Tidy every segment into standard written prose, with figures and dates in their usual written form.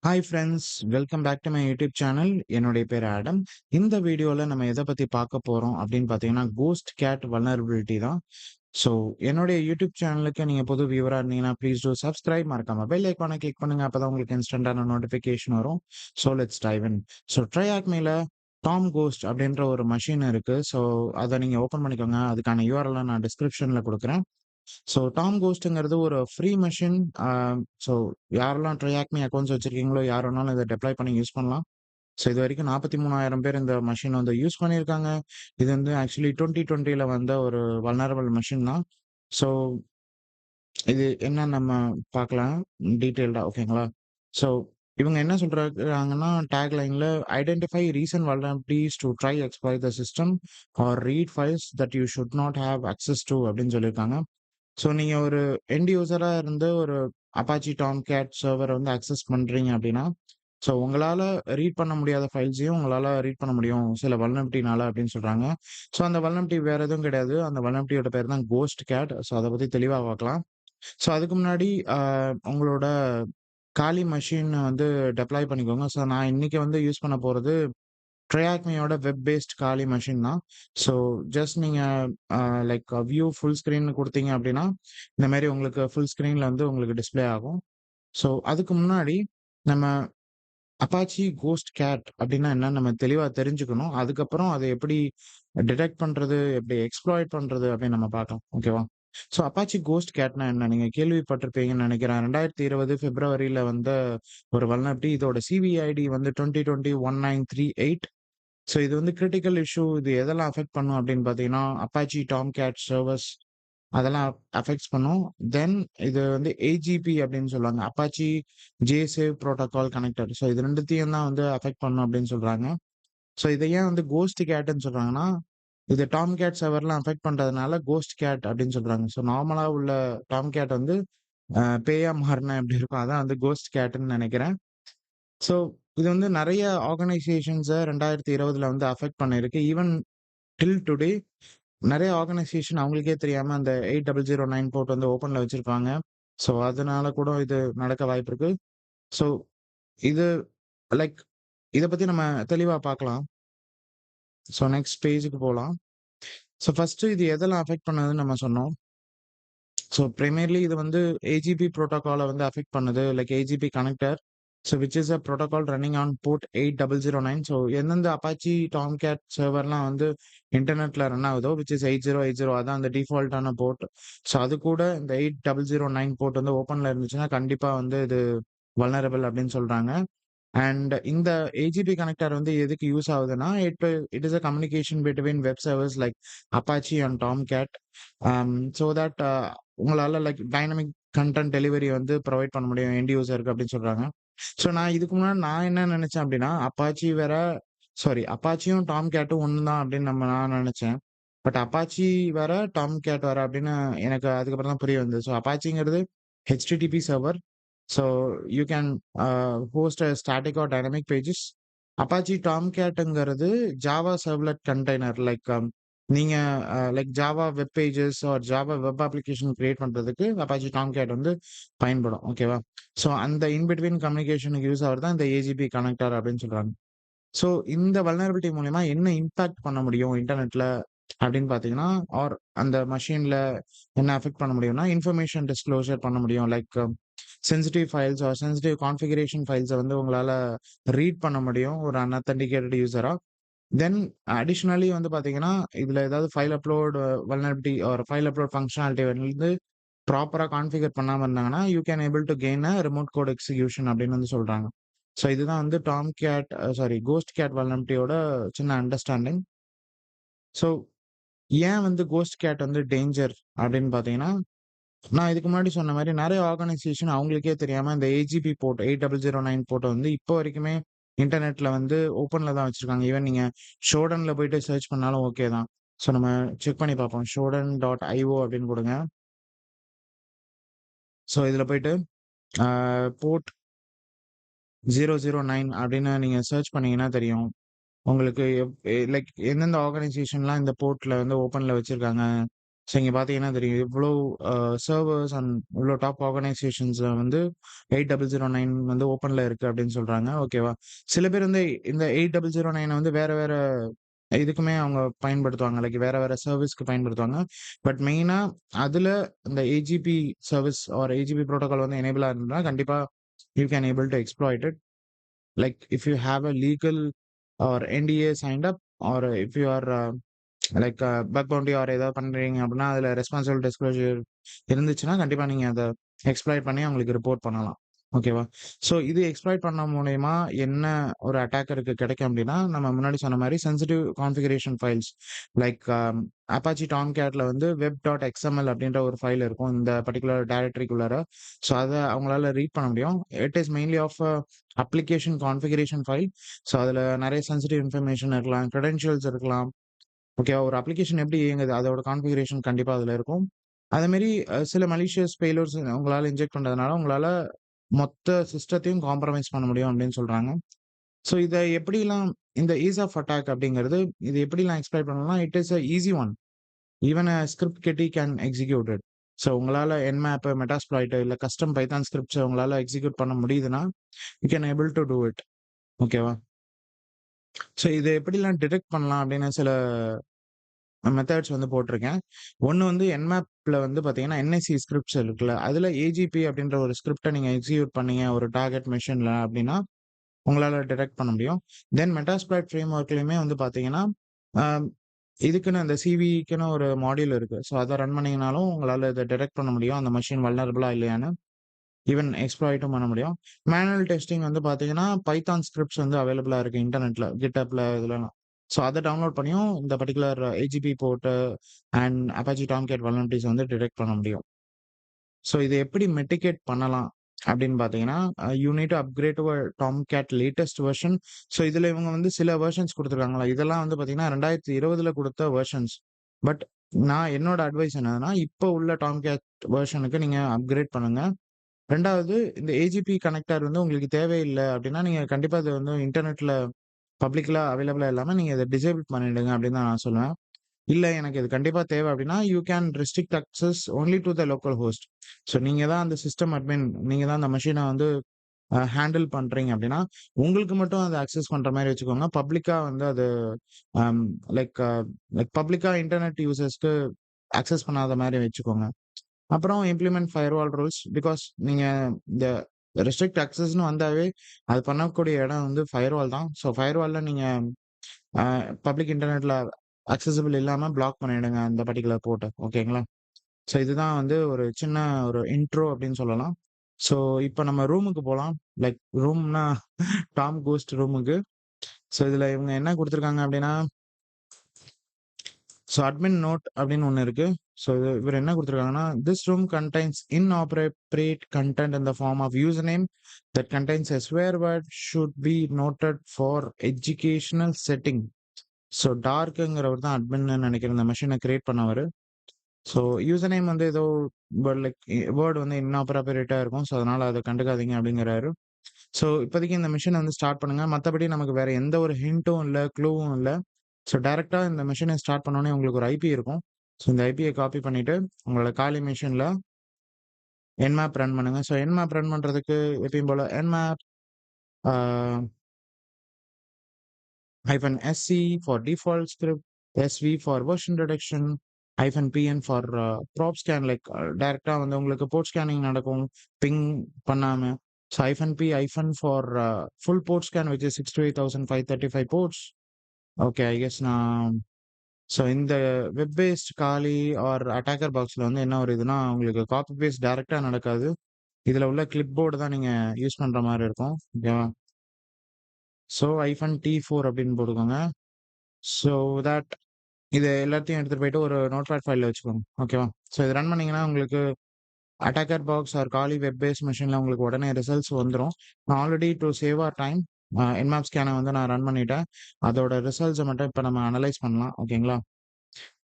Hi friends, welcome back to my YouTube channel. என்னுடைய பேர் Adam. இந்த வீடியோல நம்ம எத பத்தி பார்க்க போறோம் அப்படின்னு பார்த்தீங்கன்னா, கோஸ்ட் கேட் வல்னரபிலிட்டி தான். ஸோ என்னுடைய யூடியூப் சேனலுக்கு நீங்க புது வியூவரா இருந்தீங்கன்னா, ப்ளீஸ் டூ சப்ஸ்கிரைப். மறக்காம பெல் ஐகானை கிளிக் பண்ணுங்க. அப்பதான் உங்களுக்கு இன்ஸ்டன்டான நோட்டிஃபிகேஷன் வரும். So let's dive in. So ட்ரையாக்மேல டாம் கோஸ்ட் அப்படின்ற ஒரு மெஷின் இருக்கு. ஸோ அத நீங்க ஓப்பன் பண்ணிக்கோங்க. அதுக்கான யூஆர்எல் நான் டிஸ்கிரிப்ஷன்ல குடுக்குறேன். ஸோ டாம் கோஸ்ட்ங்கிறது ஒரு ஃப்ரீ மெஷின். ஆ ஸோ யாரெல்லாம் ட்ரையாக்மி அக்கவுண்ட்ஸ் வச்சிருக்கீங்களோ, யார் வேணாலும் இத டெப்ளாய் பண்ணி யூஸ் பண்ணலாம். ஸோ இதுவரைக்கும் 43,000 பேர் இந்த மெஷின் வந்து யூஸ் பண்ணியிருக்காங்க. இது வந்து ஆக்சுவலி 2020ல வந்த ஒரு வல்னரபிள் மெஷின் தான். ஸோ இது என்னன்னு நம்ம பார்க்கலாம் டீட்டெயில்டா, ஓகேங்களா? ஸோ இவங்க என்ன சொல்றாங்கன்னா, டேக் லைன்ல identify recent vulnerabilities to try exploit the system or read files that you should not have access to அப்படின்னு சொல்லியிருக்காங்க. ஸோ நீங்க ஒரு எண்ட் யூசரா இருந்து ஒரு அப்பாச்சி டாம்கேட் சர்வர வந்து அக்சஸ் பண்றீங்க அப்படின்னா, ஸோ உங்களால ரீட் பண்ண முடியாத ஃபைல்ஸையும் உங்களால ரீட் பண்ண முடியும் சில வல்னரபிலிட்டினால அப்படின்னு சொல்றாங்க. ஸோ அந்த வல்னரபிலிட்டி வேற எதுவும் கிடையாது. அந்த வல்னரபிலிட்டியோட பேர் தான் கோஸ்ட் கேட். ஸோ அத பத்தி தெளிவா பார்க்கலாம். ஸோ அதுக்கு முன்னாடி உங்களோட காலி மெஷின் வந்து டெப்ளாய் பண்ணிக்கோங்க. ஸோ நான் இன்னைக்கு வந்து யூஸ் பண்ண போறது ட்ரையாக்மியோட வெப் பேஸ்ட் காலி மெஷின் தான். ஸோ ஜஸ்ட் நீங்க லைக் வியூ ஃபுல் ஸ்க்ரீன் குடுத்தீங்க அப்படின்னா, இந்த மாரி உங்களுக்கு ஃபுல் ஸ்க்ரீன்ல வந்து உங்களுக்கு டிஸ்ப்ளே ஆகும். ஸோ அதுக்கு முன்னாடி நம்ம அப்பாச்சி கோஸ்ட் கேட் அப்டின்னா என்னன்னு நம்ம தெளிவா தெரிஞ்சுக்கணும். அதுக்கப்புறம் அத எப்படி டிடெக்ட் பண்றது, எப்படி எக்ஸ்ப்ளாய்ட் பண்றது அப்படின்னு நம்ம பார்க்கலாம். ஓகேவா? ஸோ அப்பாச்சி கோஸ்ட் கேட்னா என்ன? நீங்க கேள்விப்பட்டிருப்பீங்கன்னு நெனைக்கிறேன். 2020 பிப்ரவரியில வந்த ஒரு வல்னரபிலிட்டி. இதோட சிவிஐடி வந்து 2020-1938. ஸோ இது வந்து கிரிட்டிக்கல் இஷ்யூ. இது எதெல்லாம் அஃபெக்ட் பண்ணும் அப்படின்னு பார்த்தீங்கன்னா, அப்பாச்சி டாம்கேட் சர்வர்ஸ் அதெல்லாம் அஃபெக்ட்ஸ் பண்ணும். தென் இது வந்து ஏஜிபி அப்படின்னு சொல்லுவாங்க. Apache JServ protocol connector. So இது 2த்தையும் தான் வந்து அஃபெக்ட் பண்ணும் அப்படின்னு சொல்றாங்க. ஸோ இத ஏன் வந்து கோஸ்ட் கேட்ன்னு சொல்றாங்கன்னா, இது டாம் கேட் சர்வர்லாம் அஃபெக்ட் பண்றதுனால கோஸ்ட் கேட் அப்படின்னு சொல்றாங்க. ஸோ நார்மலா உள்ள டாம் கேட் வந்து பேயா மாறுனா எப்படி இருக்கும்? அதான் வந்து கோஸ்ட் கேட்ன்னு நெனைக்கிறேன். ஸோ இது வந்து நெறைய ஆர்கனைசேஷன்ஸ 2020ல வந்து அஃபெக்ட் பண்ணியிருக்கு. ஈவன் டில் டுடே நெறைய ஆர்கனைசேஷன் அவங்களுக்கே தெரியாம அந்த 8009 போர்ட் வந்து ஓப்பன்ல வச்சிருப்பாங்க. ஸோ அதனால கூட இது நடக்க வாய்ப்பு இருக்கு. ஸோ இது லைக் இத பத்தி நம்ம தெளிவா பார்க்கலாம். ஸோ நெக்ஸ்ட் பேஜுக்கு போலாம். ஸோ ஃபர்ஸ்ட்டு இது எதெல்லாம் அஃபெக்ட் பண்ணுதுன்னு நம்ம சொன்னோம். ஸோ பிரைமர்லி இது வந்து ஏஜிபி புரோட்டோகால வந்து அஃபெக்ட் பண்ணுது. Like AJP connector. So which is a protocol running on port 8009. So எந்தெந்த அப்பாச்சி டாம்கேட் சர்வர்லாம் வந்து இன்டர்நெட்ல ரன் ஆகுதோ விச் இஸ் 8080 அதான் அந்த டிஃபால்ட்டான போர்ட். ஸோ அது கூட இந்த 8009 போர்ட் வந்து ஓப்பன்ல இருந்துச்சுன்னா, கண்டிப்பா வந்து இது வல்னரபிள் அப்படின்னு சொல்றாங்க. அண்ட் இந்த ஏஜிபி கனெக்டர் வந்து எதுக்கு யூஸ் ஆகுதுன்னா, it is a communication between web servers like Apache and Tomcat. So that உங்களால லைக் டைனமிக் கன்டென்ட் டெலிவரி வந்து புரொவைட் பண்ண முடியும் எண்ட் யூசருக்கு அப்படின்னு சொல்றாங்க. ஸோ நான் இதுக்கு முன்னாடி நான் என்ன நினைச்சேன் அப்படின்னா, அப்பாச்சி வேற சாரி அப்பாச்சியும் டாம்கேட்டும் ஒண்ணு தான் அப்படின்னு நான் நினைச்சேன். பட் அப்பாச்சி வேற, டாம்கேட் வேற அப்படின்னு எனக்கு அதுக்கப்புறம் தான் புரிய வந்தது. ஸோ அப்பாச்சிங்கிறது HTTP server. So you can host a static or dynamic pages. Apache டாம்கேட்ங்கிறது ஜாவா சர்வ்லெட் கண்டெய்னர் லைக் நீங்க like Java web pages or Java web application create பண்றதுக்கு அப்பாச்சி டாம்கேட் வந்து பயன்படும். ஓகேவா? ஸோ அந்த இன் பிட்வீன் கம்யூனிகேஷனுக்கு யூஸ் ஆகுறது தான் இந்த ஏஜிபி கனெக்டர் அப்படின்னு சொல்றாங்க. ஸோ இந்த வல்னரபிலிட்டி மூலியமா என்ன இம்பாக்ட் பண்ண முடியும் இன்டர்நெட்ல அப்படின்னு பார்த்தீங்கன்னா, ஆர் அந்த மெஷின்ல என்ன அஃபெக்ட் பண்ண முடியும்னா, இன்ஃபர்மேஷன் டிஸ்க்ளோஷர் பண்ண முடியும். Like sensitive files or sensitive configuration ஃபைல்ஸ வந்து உங்களால ரீட் பண்ண முடியும் ஒரு அன்அத்தென்டிகேட்டட் யூசரா. தென் அடிஷனலி வந்து பார்த்தீங்கன்னா, இதுல ஏதாவது file upload vulnerability or file upload functionality வந்து ப்ராப்பரா கான்ஃபிகர் பண்ணாம இருந்தாங்கன்னா, you can able to gain a remote code execution அப்படின்னு வந்து சொல்றாங்க. ஸோ இதுதான் வந்து Tomcat sorry ghost cat வல்னரபிலிட்டியோட சின்ன அண்டர்ஸ்டாண்டிங். ஸோ ஏன் வந்து கோஸ்ட் கேட் வந்து டேஞ்சர் அப்படின்னு பார்த்தீங்கன்னா, நான் இதுக்கு முன்னாடி சொன்ன மாரி நெறைய ஆர்கனைசேஷன் அவங்களுக்கே தெரியாம இந்த ஏஜிபி போர்ட் 8009 போர்ட்ட வந்து இப்போ வரைக்குமே இன்டர்நெட்ல வந்து ஓப்பன்ல தான் வச்சிருக்காங்க. ஈவன் நீங்க ஷோடன்ல போயிட்டு சர்ச் பண்ணாலும் ஓகே தான். ஸோ நம்ம செக் பண்ணி பார்ப்போம். shodan.io அப்படின்னு குடுங்க. ஸோ இதுல போயிட்டு அ போர்ட் 009 அப்படின்னு நீங்க சர்ச் பண்ணீங்கன்னா தெரியும். உங்களுக்கு லைக் எந்தெந்த ஆர்கனைசேஷன்லாம் இந்த போர்ட்ல வந்து ஓப்பன்ல வச்சிருக்காங்க. ஸோ இங்க பார்த்தீங்கன்னா தெரியும். இவ்ளோ சர்வர்ஸ் அண்ட் இவ்ளோ டாப் ஆர்கனைசேஷன்ஸ்ல வந்து 8009 வந்து ஓப்பன்ல இருக்கு அப்படின்னு சொல்றாங்க. ஓகேவா? சில பேர் வந்து இந்த 8009 வந்து வேற வேற இதுக்குமே அவங்க பயன்படுத்துவாங்க. லைக் வேற வேற சர்வீஸ்க்கு பயன்படுத்துவாங்க. பட் மெயினா அதுல இந்த AJP service or AJP protocol வந்து எனேபிள் இருந்தா கண்டிப்பா you can able to exploit it. Like if you have a legal or NDA signed up or if you are like bug bounty or ஏதாவது பண்றீங்க அப்படின்னா, அதுல ரெஸ்பான்சிபிள் டிஸ்க்ளோஷர் இருந்துச்சுன்னா, கண்டிப்பா நீங்க அத எக்ஸ்ப்ளாய்ட் பண்ணி அவங்களுக்கு ரிப்போர்ட் பண்ணலாம். ஓகேவா? ஸோ இது எக்ஸ்ப்ளாய்ட் பண்ண மூலியமா என்ன ஒரு அட்டாக்கருக்கு கிடைக்கும் அப்படின்னா, நம்ம முன்னாடி சொன்ன மாரி sensitive configuration files like Apache டாம்கேட்ல வந்து web.xml அப்படின்ற ஒரு ஃபைல் இருக்கும். இந்த பர்ட்டிகுலர் டைரக்டரிக்குள்ளார. ஸோ அத அவங்களால ரீட் பண்ண முடியும். It is mainly of application configuration file. So அதுல நெறைய சென்சிட்டிவ் இன்ஃபர்மேஷன் இருக்கலாம், கிரெடென்ஷியல்ஸ் இருக்கலாம். ஓகேவா? ஒரு அப்ளிகேஷன் எப்படி இயங்குது? அதோட கான்ஃபிகரேஷன் கண்டிப்பா அதுல இருக்கும். அதே மாரி சில மலிஷியஸ் ஃபெயிலியர்ஸ் உங்களால இன்ஜெக்ட் பண்றதுனால, உங்களால மொத்த சிஸ்டத்தையும் காம்ப்ரமைஸ் பண்ண முடியும் அப்படின்னு சொல்றாங்க. ஸோ இத எப்படிலாம் இந்த ஈஸ் ஆஃப் அட்டாக் அப்படிங்கிறது, இது எப்படிலாம் எக்ஸ்ப்ளாய்ட் பண்ணலாம்னா, it is a easy one. Even a script kiddie can execute it. So உங்களால Nmap, மெட்டாஸ்ப்ளாய்ட் இல்ல கஸ்டம் பைதான் ஸ்கிரிப்ட்ஸ உங்களால எக்ஸிக்யூட் பண்ண முடியுதுன்னா, you can able to do it. ஓகேவா? ஸோ இத எப்படிலாம் டிடெக்ட் பண்ணலாம் அப்படின்னு சில மெத்தட்ஸ் வந்து போட்டிருக்கேன். ஒண்ணு வந்து Nmapல வந்து பார்த்தீங்கன்னா, என்ஐசி ஸ்கிரிப்ட்ஸ் இருக்குல்ல. அதுல ஏஜிபி அப்படின்ற ஒரு ஸ்கிரிப்ட்ட நீங்க எக்ஸிக்யூட் பண்ணீங்க ஒரு டார்கெட் மெஷின்ல அப்படின்னா, உங்களால டிடெக்ட் பண்ண முடியும். தென் மெட்டாஸ்ப்ளாய்ட் ஃப்ரேம்வொர்க்லயுமே வந்து பார்த்தீங்கன்னா, அ இதுக்குன்னு அந்த சிவிக்குன்னு ஒரு மாடியூல் இருக்கு. ஸோ அத ரன் பண்ணீங்கனாலும் உங்களால இத டிடெக்ட் பண்ண முடியும். அந்த மெஷின் வல்னரபிளா இல்லையான்னு. ஈவன் எக்ஸ்ப்ளாய்ட்டும் பண்ண முடியும். மேனுவல் டெஸ்டிங் வந்து பார்த்தீங்கன்னா, பைதான் ஸ்கிரிப்ட்ஸ் வந்து அவைலபிளா இருக்கு இன்டர்நெட்ல, GitHubல இதுலலாம். ஸோ அத டவுன்லோட் பண்ணியும் இந்த particular AJP port and Apache Tomcat vulnerabilities வந்து டிடெக்ட் பண்ண முடியும். ஸோ இத எப்படி மிட்டிகேட் பண்ணலாம் அப்படின்னு பார்த்தீங்கன்னா, you need to upgrade to a Tomcat latest version. So இதுல இவங்க வந்து சில வெர்ஷன்ஸ் குடுத்துருக்காங்களா, இதெல்லாம் வந்து பார்த்தீங்கன்னா 2020ல குடுத்த வெர்ஷன்ஸ். பட் நான் என்னோட அட்வைஸ் என்னதுன்னா, இப்ப உள்ள டாம்கேட் வெர்ஷனுக்கு நீங்க அப்கிரேட் பண்ணுங்க. 2வது இந்த ஏஜிபி கனெக்டர் வந்து உங்களுக்கு தேவையில்ல அப்டின்னா, நீங்க கண்டிப்பா இத வந்து இன்டர்நெட்ல பப்ளிக்லா அவைலபிளா இல்லாம நீங்க இத டிசேபிள் பண்ணிடுங்க அப்டின்னு தான் நான் சொல்லுவேன். இல்ல எனக்கு இது கண்டிப்பா தேவை அப்டின்னா, you can restrict access only to the local host. So நீங்க தான் அந்த சிஸ்டம் அட்மின், நீங்க தான் அந்த மெஷின வந்து ஹேண்டில் பண்றீங்க அப்டின்னா, உங்களுக்கு மட்டும் அத அக்சஸ் பண்ற மாரி வச்சுக்கோங்க. பப்ளிக்கா வந்து அது அம் லைக் லைக் பப்ளிக்கா இன்டர்நெட் யூசர்ஸ்க்கு அக்சஸ் பண்ணாத மாரி வச்சுக்கோங்க. அப்புறம் இம்ப்ளிமெண்ட் ஃபயர்வால் ரூல்ஸ். பிகாஸ் நீங்க இந்த ரெஸ்ட்ரிக்ட் அக்சஸ்ன்னு வந்தாவே, அது பண்ணக்கூடிய இடம் வந்து ஃபயர்வால் தான். ஸோ ஃபயர்வால்ல நீங்க பப்ளிக் இன்டர்நெட்ல அக்சஸிபிள் இல்லாம பிளாக் பண்ணிடுங்க அந்த பர்ட்டிகுலர் போர்ட்ட. ஓகேங்களா? ஸோ இதுதான் வந்து ஒரு சின்ன ஒரு இன்ட்ரோ அப்படின்னு சொல்லலாம். ஸோ இப்ப நம்ம ரூமுக்கு போலாம். லைக் ரூம்னா டாம் கோஸ்ட் ரூமுக்கு. ஸோ இதுல இவங்க என்ன குடுத்துருக்காங்க அப்படின்னா, ஸோ அட்மின் நோட் அப்படின்னு ஒண்ணு இருக்கு. ஸோ இவரு என்ன குடுத்துருக்காங்கன்னா, "this room contains inappropriate content in the form of username that contains a swear word should be noted for educational setting." So டார்க்ங்கிறவர் தான் அட்மின்னு நெனைக்கிறேன். இந்த மெஷின கிரியேட் பண்ணவரு. ஸோ யூசர் நேம் வந்து ஏதோ லைக் வேர்ட் வந்து இன்னாப்பராபரேட்டா இருக்கும். ஸோ அதனால அத கண்டுக்காதீங்க அப்படிங்கிறாரு. ஸோ இப்போதைக்கு இந்த மிஷின வந்து ஸ்டார்ட் பண்ணுங்க. மத்தபடி நமக்கு வேற எந்த ஒரு ஹிண்ட்டும் இல்ல, க்ளூவும் இல்ல. ஸோ டைரக்ட்டா இந்த மெஷின ஸ்டார்ட் பண்ணோனே உங்களுக்கு ஒரு ஐபி இருக்கும். ஸோ இந்த ஐபிய காப்பி பண்ணிட்டு, உங்களோட காலி மெஷின்ல Nmap ரன் பண்ணுங்க. ஸோ Nmap ரன் பண்றதுக்கு எப்பயும் போல Nmap ஆ -SC for default script, SV for version detection, -PN for probe scan like டைரக்ட்டா வந்து உங்களுக்கு போர்ட் ஸ்கேனிங் நடக்கும். பிங் பண்ணாம. So -P for full port scan which is 68,535 ports. Okay. I guess நான் ஸோ இந்த web based Kali or attacker பாக்ஸ்ல வந்து என்ன ஒரு இதுன்னா, உங்களுக்கு காப்பி பேஸ்ட் டைரக்ட்டா நடக்காது. இதுல உள்ள கிளிப் போர்டு தான் நீங்க யூஸ் பண்ற மாரி இருக்கும். ஓகேவா? ஸோ -T4 அப்படின்னு போட்டுக்கோங்க. ஸோ தட் இது எல்லாத்தையும் எடுத்துட்டு போயிட்டு ஒரு நோட்பேட் ஃபைல்ல வச்சுக்கோங்க. ஓகேவா? ஸோ இது ரன் பண்ணீங்கன்னா உங்களுக்கு attacker box or Kali web based மெஷின்ல உங்களுக்கு உடனே ரிசல்ட்ஸ் வந்துரும். நான் already to save our time Nmap ஸ்கேன வந்து நான் ரன் பண்ணிட்டேன். அதோட ரிசல்ட்ஸ மட்டும் இப்ப நம்ம அனலைஸ் பண்ணலாம். ஓகேங்களா?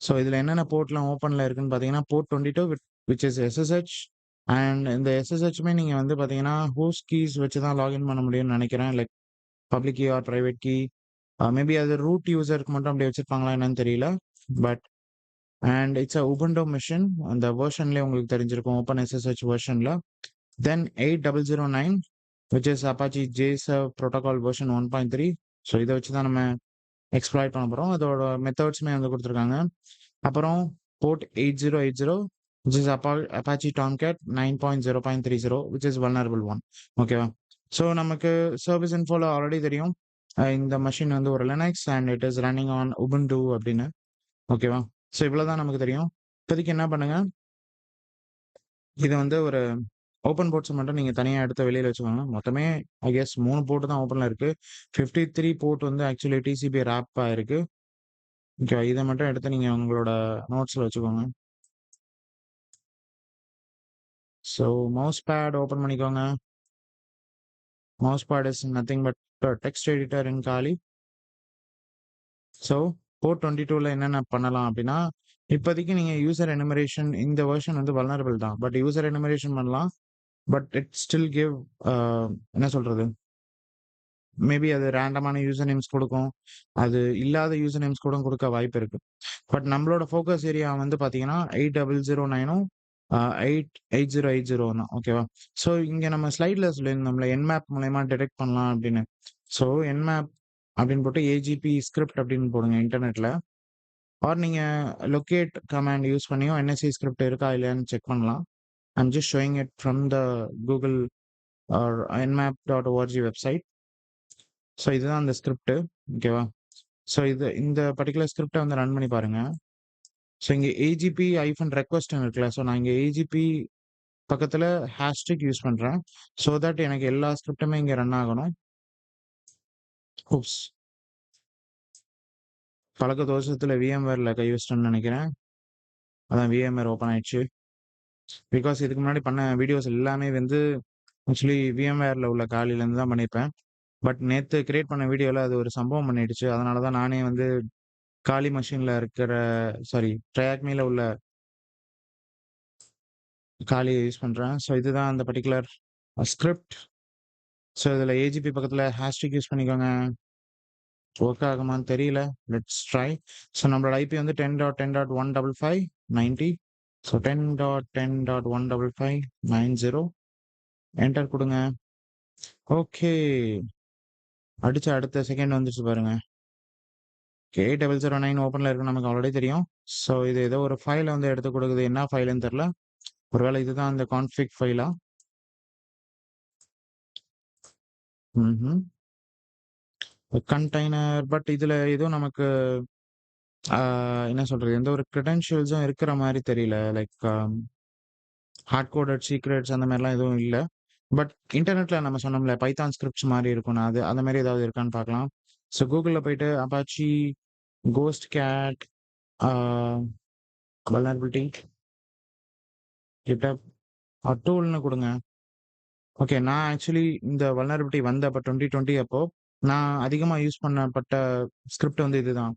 ஸோ இதுல என்னென்ன போர்ட்லாம் ஓப்பன்ல இருக்குன்னு பார்த்தீங்கன்னா, port 22 which is SSH and இந்த SSHமே நீங்க வந்து பார்த்தீங்கன்னா, ஹோஸ்ட் கீஸ் வச்சு தான் லாகின் பண்ண முடியும்னு நெனைக்கிறேன். Like public key or private key. Maybe அது ரூட் யூசருக்கு மட்டும் அப்படி வச்சிருப்பாங்களா என்னன்னு தெரியல. But and it's a Ubuntu machine. அந்த வெர்ஷன்லேயே உங்களுக்கு தெரிஞ்சிருக்கும், ஓப்பன் எஸ்எஸ்ஹெச் வெர்ஷன்ல. Then 8009 which is Apache JServe protocol version 1.3. ஸோ இதை வச்சு தான் நம்ம எக்ஸ்ப்ளாய்ட் பண்ண போகிறோம். அதோட மெத்தட்ஸுமே வந்து கொடுத்துருக்காங்க. அப்புறம் board 8080 which is Apache Tomcat 9.0.30 which is vulnerable one. ஓகேவா? ஸோ நமக்கு சர்வீஸ் இன்ஃபோல ஆல்ரெடி தெரியும், இந்த மெஷின் வந்து ஒரு Linux and it is running on Ubuntu அப்படின்னு. ஓகேவா? ஸோ இவ்வளோதான் நமக்கு தெரியும். இப்போதைக்கு என்ன பண்ணுங்க, இது வந்து ஒரு ஓப்பன் போர்ட்ஸ் மட்டும் நீங்க தனியா எடுத்து வெளியில வச்சுக்கோங்க. மொத்தமே ஐ கெஸ் 3 போர்ட் தான் ஓப்பன்ல இருக்கு. 53 போர்ட் வந்து ஆக்சுவலி டிசிபி ராப் ஆயிருக்கு. ஓகே, இத மட்டும் எடுத்து நீங்க உங்களோட நோட்ஸ்ல வச்சுக்கோங்க. ஸோ மவுஸ் பேட் ஓப்பன் பண்ணிக்கோங்க. Mouse bad is nothing but text editor இன் காலி. ஸோ போர்ட் 22ல என்னென்ன பண்ணலாம் அப்படின்னா, இப்போதைக்கு நீங்க யூசர் எனுமரேஷன் இந்த வெர்ஷன் வந்து வல்னரபிள் தான். பட் யூசர் எனுமரேஷன் பண்ணலாம். பட் இட் ஸ்டில் கிவ் என்ன சொல்றது, மேபி அது ரேண்டமான யூசர் நேம்ஸ் கொடுக்கும். அது இல்லாத யூசர் நேம்ஸ் கூட கொடுக்க வாய்ப்பு இருக்கு. பட் நம்மளோட ஃபோக்கஸ் ஏரியா வந்து பார்த்தீங்கன்னா 8009ம் 8080 தான். ஓகேவா? ஸோ இங்க நம்ம ஸ்லைட்ல சொல்லியிருந்தோம்ல, என்மேப் மூலயமா டிடெக்ட் பண்ணலாம் அப்படின்னு. ஸோ என்மேப் அப்படின்னு போட்டு ஏஜிபி ஸ்கிரிப்ட் அப்படின்னு போடுங்க இன்டர்நெட்ல. ஆர் நீங்க லொகேட் கமாண்ட் யூஸ் பண்ணியும் என்எஸ்சி ஸ்கிரிப்ட் இருக்கா இல்லையான்னு செக் பண்ணலாம். I'm just showing it from the Google R nmap.org website. So இதுதான் அந்த ஸ்கிரிப்ட். ஓகேவா? ஸோ இந்த பர்டிகுலர் ஸ்கிரிப்டை வந்து ரன் பண்ணி பாருங்க. ஸோ இங்கே ஏஜிபி ஐஃபன் ரெக்வஸ்ட்னு இருக்குல்ல, ஸோ நான் இங்கே ஏஜிபி பக்கத்தில் ஹேஷ்டேக் யூஸ் பண்ணுறேன். ஸோ தட் எனக்கு எல்லா ஸ்கிரிப்டுமே இங்கே ரன் ஆகணும். ஓப்ஸ், பழக்க தோஷத்தில் விஎம்வேர்ல கை வச்சிட்டேன்னு நினைக்கிறேன். அதான் விஎம்வேர் ஓப்பன் ஆயிடுச்சு. பிகாஸ் இதுக்கு முன்னாடி பண்ண வீடியோஸ் எல்லாமே வந்து ஆக்சுவலி விஎம்வேர்ல உள்ள காலிலேருந்து தான் பண்ணியிருப்பேன். பட் நேற்று கிரியேட் பண்ண வீடியோவில் அது ஒரு சம்பவம் பண்ணிடுச்சு. அதனால தான் நானே வந்து காலி மெஷின்ல இருக்கிற, சாரி, ட்ரையாக்மில உள்ள காலியை யூஸ் பண்றேன். ஸோ இதுதான் அந்த பர்டிகுலர் ஸ்கிரிப்ட். ஸோ இதில் ஏஜிபி பக்கத்தில் ஹேஷ்டேக் யூஸ் பண்ணிக்கோங்க. ஒர்க் ஆகுமான்னு தெரியல. Let's try. ஸோ நம்மளோட ஐபி வந்து 10.10.155.90. ஸோ 10.10.155.90 என்டர் கொடுங்க. ஓகே, அடிச்ச அடுத்த செகண்ட் வந்துச்சு பாருங்க. 8009 ஓப்பன்ல இருக்கு, நமக்கு ஆல்ரெடி தெரியும். ஸோ இது ஏதோ ஒரு ஃபைலை வந்து எடுத்து கொடுக்குது. என்ன ஃபைலுன்னு தெரியல. ஒருவேளை இதுதான் அந்த கான்ஃபிக் ஃபைலா? ம் கண்டெய்னர். பட் இதுல எதுவும் நமக்கு என்ன சொல்றது, எந்த ஒரு கிரெடென்ஷியல்ஸும் இருக்கிற மாதிரி தெரியல. லைக் ஹார்ட் கோடட் சீக்ரெட்ஸ் அந்த மாதிரிலாம் எதுவும் இல்லை. பட் இன்டர்நெட்ல நம்ம சொன்னோம்ல பைத்தான் ஸ்கிரிப்ட்ஸ் மாதிரி இருக்கும், அது அந்த மாதிரி ஏதாவது இருக்கான்னு பார்க்கலாம். ஸோ கூகுளில் போயிட்டு அப்பாச்சி கோஸ்ட் கேட் வல்னரபிலிட்டி கிட்டப் டூல்னு கொடுங்க. ஓகே, நான் ஆக்சுவலி இந்த வல்னரபிலிட்டி வந்த அப்போ 2020 அப்போ நான் அதிகமாக யூஸ் பண்ணப்பட்ட ஸ்கிரிப்ட் வந்து இதுதான்,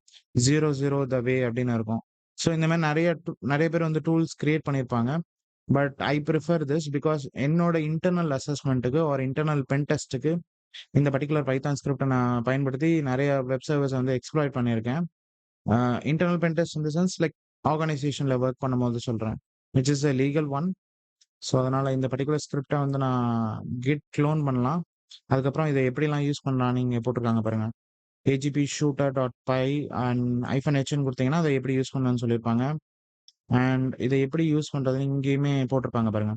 00 த வே அப்படின்னு இருக்கும். ஸோ இந்த மாதிரி நிறைய பேர் வந்து டூல்ஸ் கிரியேட் பண்ணியிருப்பாங்க. But I prefer this because என்னோட இன்டர்னல் அசஸ்மெண்ட்டுக்கு ஒரு இன்டர்னல் பென் டெஸ்ட்டுக்கு இந்த பர்டிகுலர் பைத்தான் ஸ்கிரிப்டை நான் பயன்படுத்தி நிறைய வெப் சர்வீஸ் வந்து எக்ஸ்ப்ளாய்ட் பண்ணியிருக்கேன். இன்டர்னல் பென் டெஸ்ட் இந்த சென்ஸ் லைக் ஆர்கனைசேஷனில் ஒர்க் பண்ணும்போது சொல்கிறேன், which is a legal one. So அதனால இந்த பர்டிகுலர் ஸ்கிரிப்டை வந்து நான் கிட் க்ளோன் பண்ணலாம். அதுக்கப்புறம் இதை எப்படிலாம் யூஸ் பண்ணலாம் நீங்கள் போட்டிருக்காங்க பாருங்க, AJP shooter dot py and hyphen ஹெச்னு கொடுத்தீங்கன்னா அதை எப்படி யூஸ் பண்ணணும்னு சொல்லியிருப்பாங்க. அண்ட் இதை எப்படி யூஸ் பண்ணுறதுன்னு இங்கேயுமே போட்டிருப்பாங்க பாருங்க.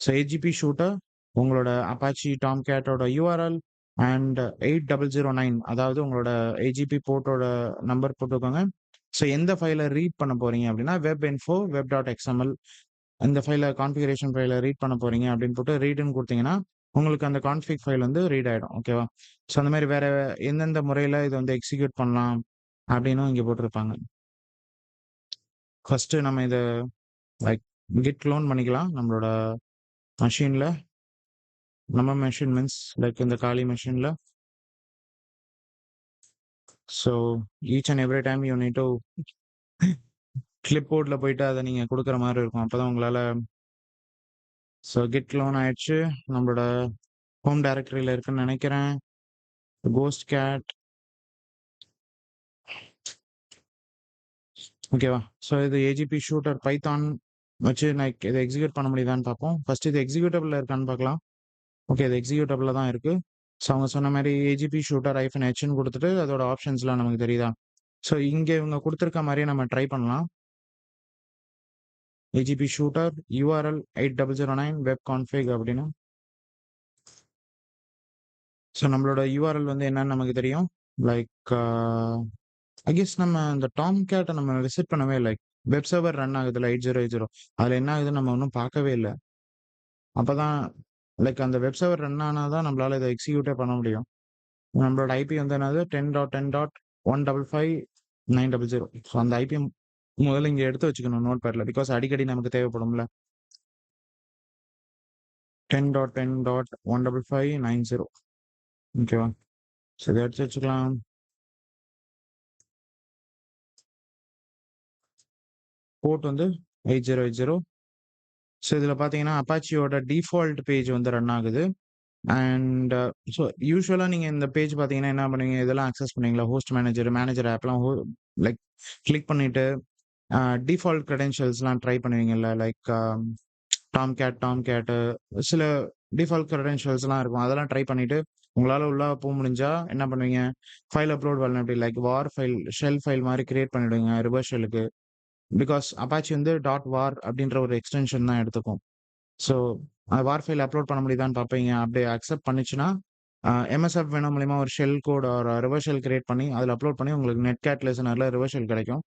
ஸோ ஏஜிபி ஷூட்டர் உங்களோட அப்பாச்சி டாம் கேட்டோட யூஆர்எல் அண்ட் 8009, அதாவது உங்களோட ஏஜிபி போர்ட்டோட நம்பர் போட்டுக்கோங்க. ஸோ எந்த ஃபைலை ரீட் பண்ண போறீங்க அப்படின்னா web info web dot XML, இந்த ஃபைலை கான்ஃபிகரேஷன் ஃபைலை ரீட் பண்ண போறீங்க அப்படின்னு போட்டு ரீடுன்னு கொடுத்தீங்கன்னா உங்களுக்கு அந்த கான்ஃபிக் ஃபைல் வந்து ரீட் ஆகிடும். ஓகேவா? ஸோ அந்த மாதிரி வேற எந்தெந்த முறையில் இதை வந்து எக்ஸிக்யூட் பண்ணலாம் அப்படின்னும் இங்கே போட்டிருப்பாங்க. ஃபர்ஸ்ட் நம்ம இதை லைக் கிட் க்ளோன் பண்ணிக்கலாம் நம்மளோட மெஷினில். நம்ம மெஷின் மீன்ஸ் லைக் இந்த காலி மெஷினில். So each and every time you need to clip போர்டில் போயிட்டு அதை நீங்கள் கொடுக்குற மாதிரி இருக்கும். அப்போ தான் உங்களால். ஸோ கிட் க்ளோன் ஆயிடுச்சு, நம்மளோட ஹோம் டைரக்டரியில் இருக்குன்னு நினைக்கிறேன். கோஸ்ட் கேட் ஓகேவா? ஸோ இது ஏஜிபி ஷூட்டர் பைத்தான் வச்சு நான் இத எக்ஸிக்யூட் பண்ண முடியுதான்னு பார்ப்போம். ஃபர்ஸ்ட் இது எக்ஸிக்யூட்டபிள்ல இருக்கான்னு பார்க்கலாம். ஓகே, இது எக்ஸிக்யூட்டபிள்ல தான் இருக்கு. ஸோ அவங்க சொன்ன மாரி ஏஜிபி ஷூட்டர் -ஹெச்ன்னு குடுத்துட்டு அதோட ஆப்ஷன்ஸ்லாம் நமக்கு தெரியுதா? ஸோ இங்க இவங்க குடுத்திருக்க மாரியே நம்ம ட்ரை பண்ணலாம். AGP shooter URL 8009 web config அப்படின்னு. ஸோ நம்மளோட யுஆர்எல் வந்து என்னன்னு நமக்கு தெரியும். லைக் ஐ கெஸ் நம்ம இந்த டாம் கேட்ட நம்ம விசிட் பண்ணவே இல்ல. வெப் சர்வர் ரன் ஆகுதுல்ல 8080 அதுல என்ன ஆகுதுன்னு நம்ம இன்னும் பார்க்கவே இல்ல. அப்பதான் லைக் அந்த வெப் சர்வர் ரன் ஆனா தான் நம்மளால இத எக்ஸிக்யூட்டே பண்ண முடியும். நம்மளோட ஐபி வந்து என்னது 10.10.155.900. ஸோ அந்த ஐபி முதல்ல இங்க எடுத்து வச்சுக்கணும் நோட்பேட்ல. பிகாஸ் அடிக்கடி நமக்கு தேவைப்படும்ல. 10.10.155.90. ஓகேவா? ஸோ இத எடுத்து வச்சுக்கலாம். போர்ட் வந்து 8080. ஸோ இதுல பார்த்தீங்கன்னா, அப்பாச்சியோட டிஃபால்ட் பேஜ் வந்து ரன் ஆகுது. அண்ட் ஸோ யூசுவலா நீங்க இந்த பேஜ் பார்த்தீங்கன்னா என்ன பண்ணுவீங்க? இதெல்லாம் அக்சஸ் பண்ணுவீங்களா? ஹோஸ்ட் மேனேஜர் ஆப்லாம் லைக் கிளிக் பண்ணிட்டு டிஃபால்ட் கிரெடென்ஷியல்ஸ்லாம் ட்ரை பண்ணுவீங்கல்ல. லைக் டாம்கேட் சில டிஃபால்ட் கிரெடென்ஷியல்ஸ்லாம் இருக்கும். அதெல்லாம் ட்ரை பண்ணிட்டு உங்களால உள்ள முடிஞ்சா என்ன பண்ணுவீங்க? ஃபைல் அப்லோட் வல்னரபிலிட்டி லைக் வார் ஃபைல், ஷெல் ஃபைல் மாரி கிரியேட் பண்ணிடுவீங்க ரிவர்ஸ் ஷெல்லுக்கு. பிகாஸ் அப்பாச்சி வந்து .var அப்படின்ற ஒரு எக்ஸ்டென்ஷன் தான் எடுத்துக்கும். ஸோ வார் ஃபைல் அப்லோட் பண்ண முடியுதான்னு பார்ப்பீங்க. அப்படியே அக்செப்ட் பண்ணுச்சுன்னா, எம்எஸ்எஃப் வேணும் மூலியமா ஒரு ஷெல் கோட் ஒரு ரிவர்ஸ் ஷெல் கிரியேட் பண்ணி அதில அப்லோட் பண்ணி உங்களுக்கு நெட்கேட் லிசனர்ல ரிவர்ஸ் ஷெல் கிடைக்கும்.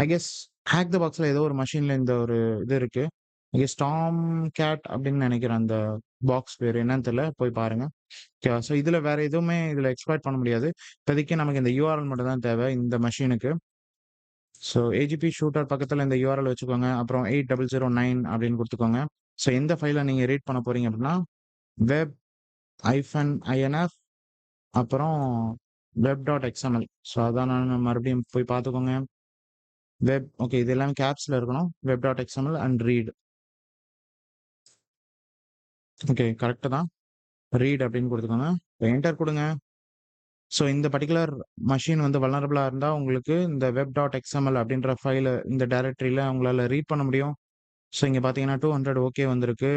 ஐ கெஸ் ஹேக் த பாக்ஸ்ல ஏதோ ஒரு மெஷின்ல இந்த ஒரு இது இருக்கு. ஐ கெஸ் டாம் கேட் அப்படின்னு நினைக்கிறேன் அந்த பாக்ஸ் பேரு. என்னன்னு தெரியல. போய் பாருங்க. ஓகேவா? ஸோ இதுல வேற எதுவுமே இதுல எக்ஸ்ப்ளாய்ட் பண்ண முடியாது. இப்போதைக்கு நமக்கு இந்த யுஆர்எல் மட்டும் தான் தேவை இந்த மெஷினுக்கு. ஸோ ஏஜிபி ஷூட்டர் பக்கத்துல இந்த யுஆர்எல் வச்சுக்கோங்க. அப்புறம் 8009 அப்படின்னு குடுத்துக்கோங்க. ஸோ எந்த ஃபைல நீங்க ரீட் பண்ண போறீங்க அப்படின்னா, வெப் -inf அப்புறம் web.xml. ஸோ அதான் நான் மறுபடியும் போய் பார்த்துக்கோங்க. ஓகே, இது எல்லாமே கேப்ஸ்ல இருக்கணும். web.xml and read. Okay, correct தான். ரீட் அப்படின்னு குடுத்துக்கோங்க. என்டர் குடுங்க. ஸோ இந்த பர்ட்டிகுலர் மெஷின் வந்து வல்னரபிளா இருந்தா உங்களுக்கு இந்த web.xml அப்படின்ற ஃபைல இந்த டைரக்டரியில உங்களால ரீட் பண்ண முடியும். ஸோ இங்க பார்த்தீங்கன்னா 200 ஓகே வந்திருக்கு.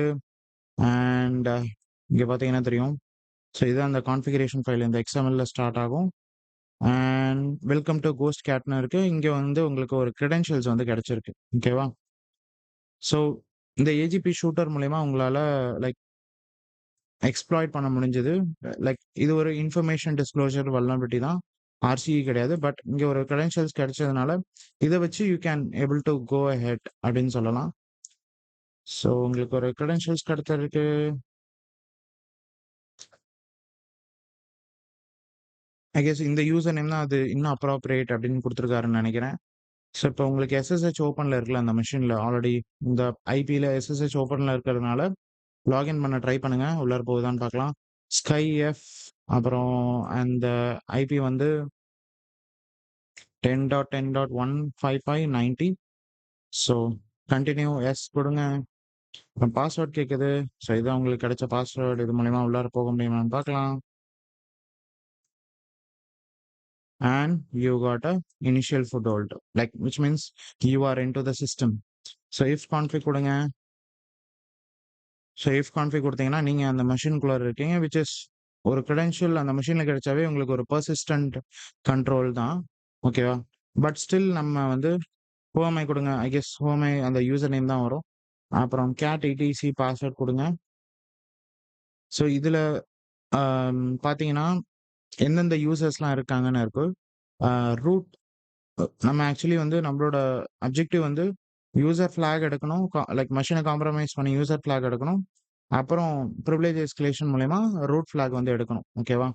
அண்ட் இங்க பார்த்தீங்கன்னா தெரியும். ஸோ இதுதான் அந்த கான்ஃபிகரேஷன் ஃபைல் இந்த எக்ஸ்எம்எல்ல ஸ்டார்ட் ஆகும். அண்ட் வெல்கம் டூ கோஸ்ட் கேட்ன்னு இருக்கு. இங்க வந்து உங்களுக்கு ஒரு கிரெடென்ஷியல்ஸ் வந்து கிடைச்சிருக்கு. ஓகேவா? ஸோ இந்த ஏஜிபி ஷூட்டர் மூலியமா உங்களால லைக் எக்ஸ்ப்ளாய்ட் பண்ண முடிஞ்சது. லைக் இது ஒரு இன்ஃபர்மேஷன் டிஸ்க்ளோஷர் வல்னரபிலிட்டி தான். ஆர்சிஇ கிடையாது. பட் இங்க ஒரு கிரெடென்ஷியல்ஸ் கிடைச்சதுனால, இத வச்சு you can able to go ahead அப்படின்னு சொல்லலாம். ஸோ உங்களுக்கு ஒரு கிரெடென்ஷியல்ஸ் கிடைச்சிருக்கு. ஐ கெஸ் இந்த யூசர் நேம் தான் அது இன்னும் அப்ராப்ரியேட் அப்படின்னு குடுத்துருக்காருன்னு நெனைக்கிறேன். ஸோ இப்போ உங்களுக்கு எஸ்எஸ்ஹெச் ஓப்பன்ல இருக்குல்ல அந்த மெஷின்ல ஆல்ரெடி இந்த ஐபில எஸ்எஸ்ஹெச் ஓப்பன்ல இருக்கிறதுனால, லாகின் பண்ண ட்ரை பண்ணுங்க. உள்ளார போகுதான்னு பார்க்கலாம். ஸ்கை எஃப் அப்புறம் அந்த ஐபி வந்து 10.10.155.90. ஸோ கன்டின்யூ எஸ் குடுங்க. அப்புறம் பாஸ்வேர்ட் கேட்குது. ஸோ இதான் உங்களுக்கு கிடைச்ச பாஸ்வேர்ட். இது மூலியமா உள்ளார போக முடியுமான்னு பார்க்கலாம். And you got a initial foothold, like which means you are into the system. So if config கொடுங்க. ஸோ if config கொடுத்தீங்கன்னா நீங்க அந்த மெஷின்குள்ள இருக்கீங்க. which is ஒரு credential அந்த மெஷின்ல கிடைச்சாவே உங்களுக்கு ஒரு persistent கண்ட்ரோல் தான். ஓகேவா? பட் ஸ்டில் நம்ம வந்து ஹோமை கொடுங்க. ஐ கெஸ் ஹோமை அந்த யூசர் நேம் தான் வரும். அப்புறம் cat etc பாஸ்வேர்ட் கொடுங்க. ஸோ இதுல பார்த்தீங்கன்னா எந்தெந்த யூசர்ஸ்லாம் இருக்காங்கன்னு இருக்கு. ரூட் நம்ம ஆக்சுவலி வந்து நம்மளோட அப்ஜெக்டிவ் வந்து யூசர் ஃபிளாக் எடுக்கணும். லைக் மெஷினை காம்ப்ரமைஸ் பண்ணி யூசர் ஃபிளாக் எடுக்கணும். அப்புறம் ப்ரிவிலேஜ் எஸ்கலேஷன் மூலயமா ரூட் ஃபிளாக் வந்து எடுக்கணும். ஓகேவா?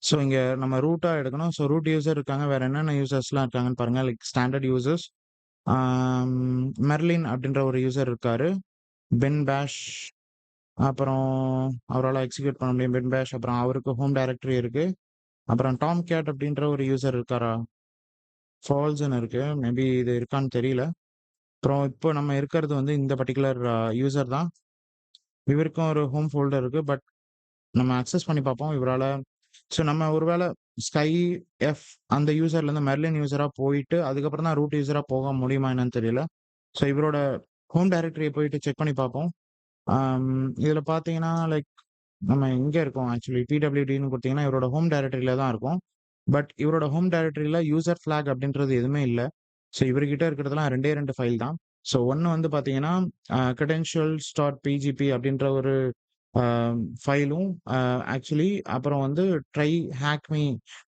ஸோ இங்க நம்ம ரூட்டா எடுக்கணும். ஸோ ரூட் யூசர் இருக்காங்க. வேற என்னென்ன யூசர்ஸ்லாம் இருக்காங்கன்னு பாருங்க. லைக் ஸ்டாண்டர்ட் யூசர்ஸ் மெர்லின் அப்படின்ற ஒரு யூசர் இருக்காரு. பென் பேஷ் அப்புறம் அவரால் எக்ஸிக்யூட் பண்ண முடியும் பென் பேஷ். அப்புறம் அவருக்கு ஹோம் டைரக்டரி இருக்கு. அப்புறம் டாம் கேட் அப்படின்ற ஒரு யூசர் இருக்காரா? ஃபால்ஸ்ன்னு இருக்கு. மேபி இது இருக்கான்னு தெரியல. அப்புறம் இப்போ நம்ம இருக்கிறது வந்து இந்த பர்ட்டிகுலர் யூசர் தான். இவருக்கும் ஒரு ஹோம் ஃபோல்டர் இருக்கு. பட் நம்ம அக்சஸ் பண்ணி பார்ப்போம் இவரால. ஸோ நம்ம ஒருவேளை ஸ்கை எஃப் அந்த யூசர்லேருந்து மெர்லின் யூசரா போயிட்டு, அதுக்கப்புறம் தான் ரூட் யூசரா போக முடியுமா என்னன்னு தெரியல. ஸோ இவரோட ஹோம் டைரக்டரிய போயிட்டு செக் பண்ணி பார்ப்போம். இதில பார்த்தீங்கன்னா, லைக் நம்ம எங்க இருக்கோம் ஆக்சுவலி பிடபிள்யூடின்னு குடுத்தீங்கன்னா, இவரோட ஹோம் டைரக்டரில தான் இருக்கும். பட் இவரோட ஹோம் டைரக்டரில யூசர் ஃபிளாக் அப்படின்றது எதுவுமே இல்ல. ஸோ இவர்கிட்ட இருக்கிறதெல்லாம் 2 ஃபைல் தான். ஸோ ஒண்ணு வந்து பார்த்தீங்கன்னா, credentials.pgp அப்படின்ற ஒரு அ ஃபைலும் ஆக்சுவலி அப்புறம் வந்து ட்ரை ஹேக்மி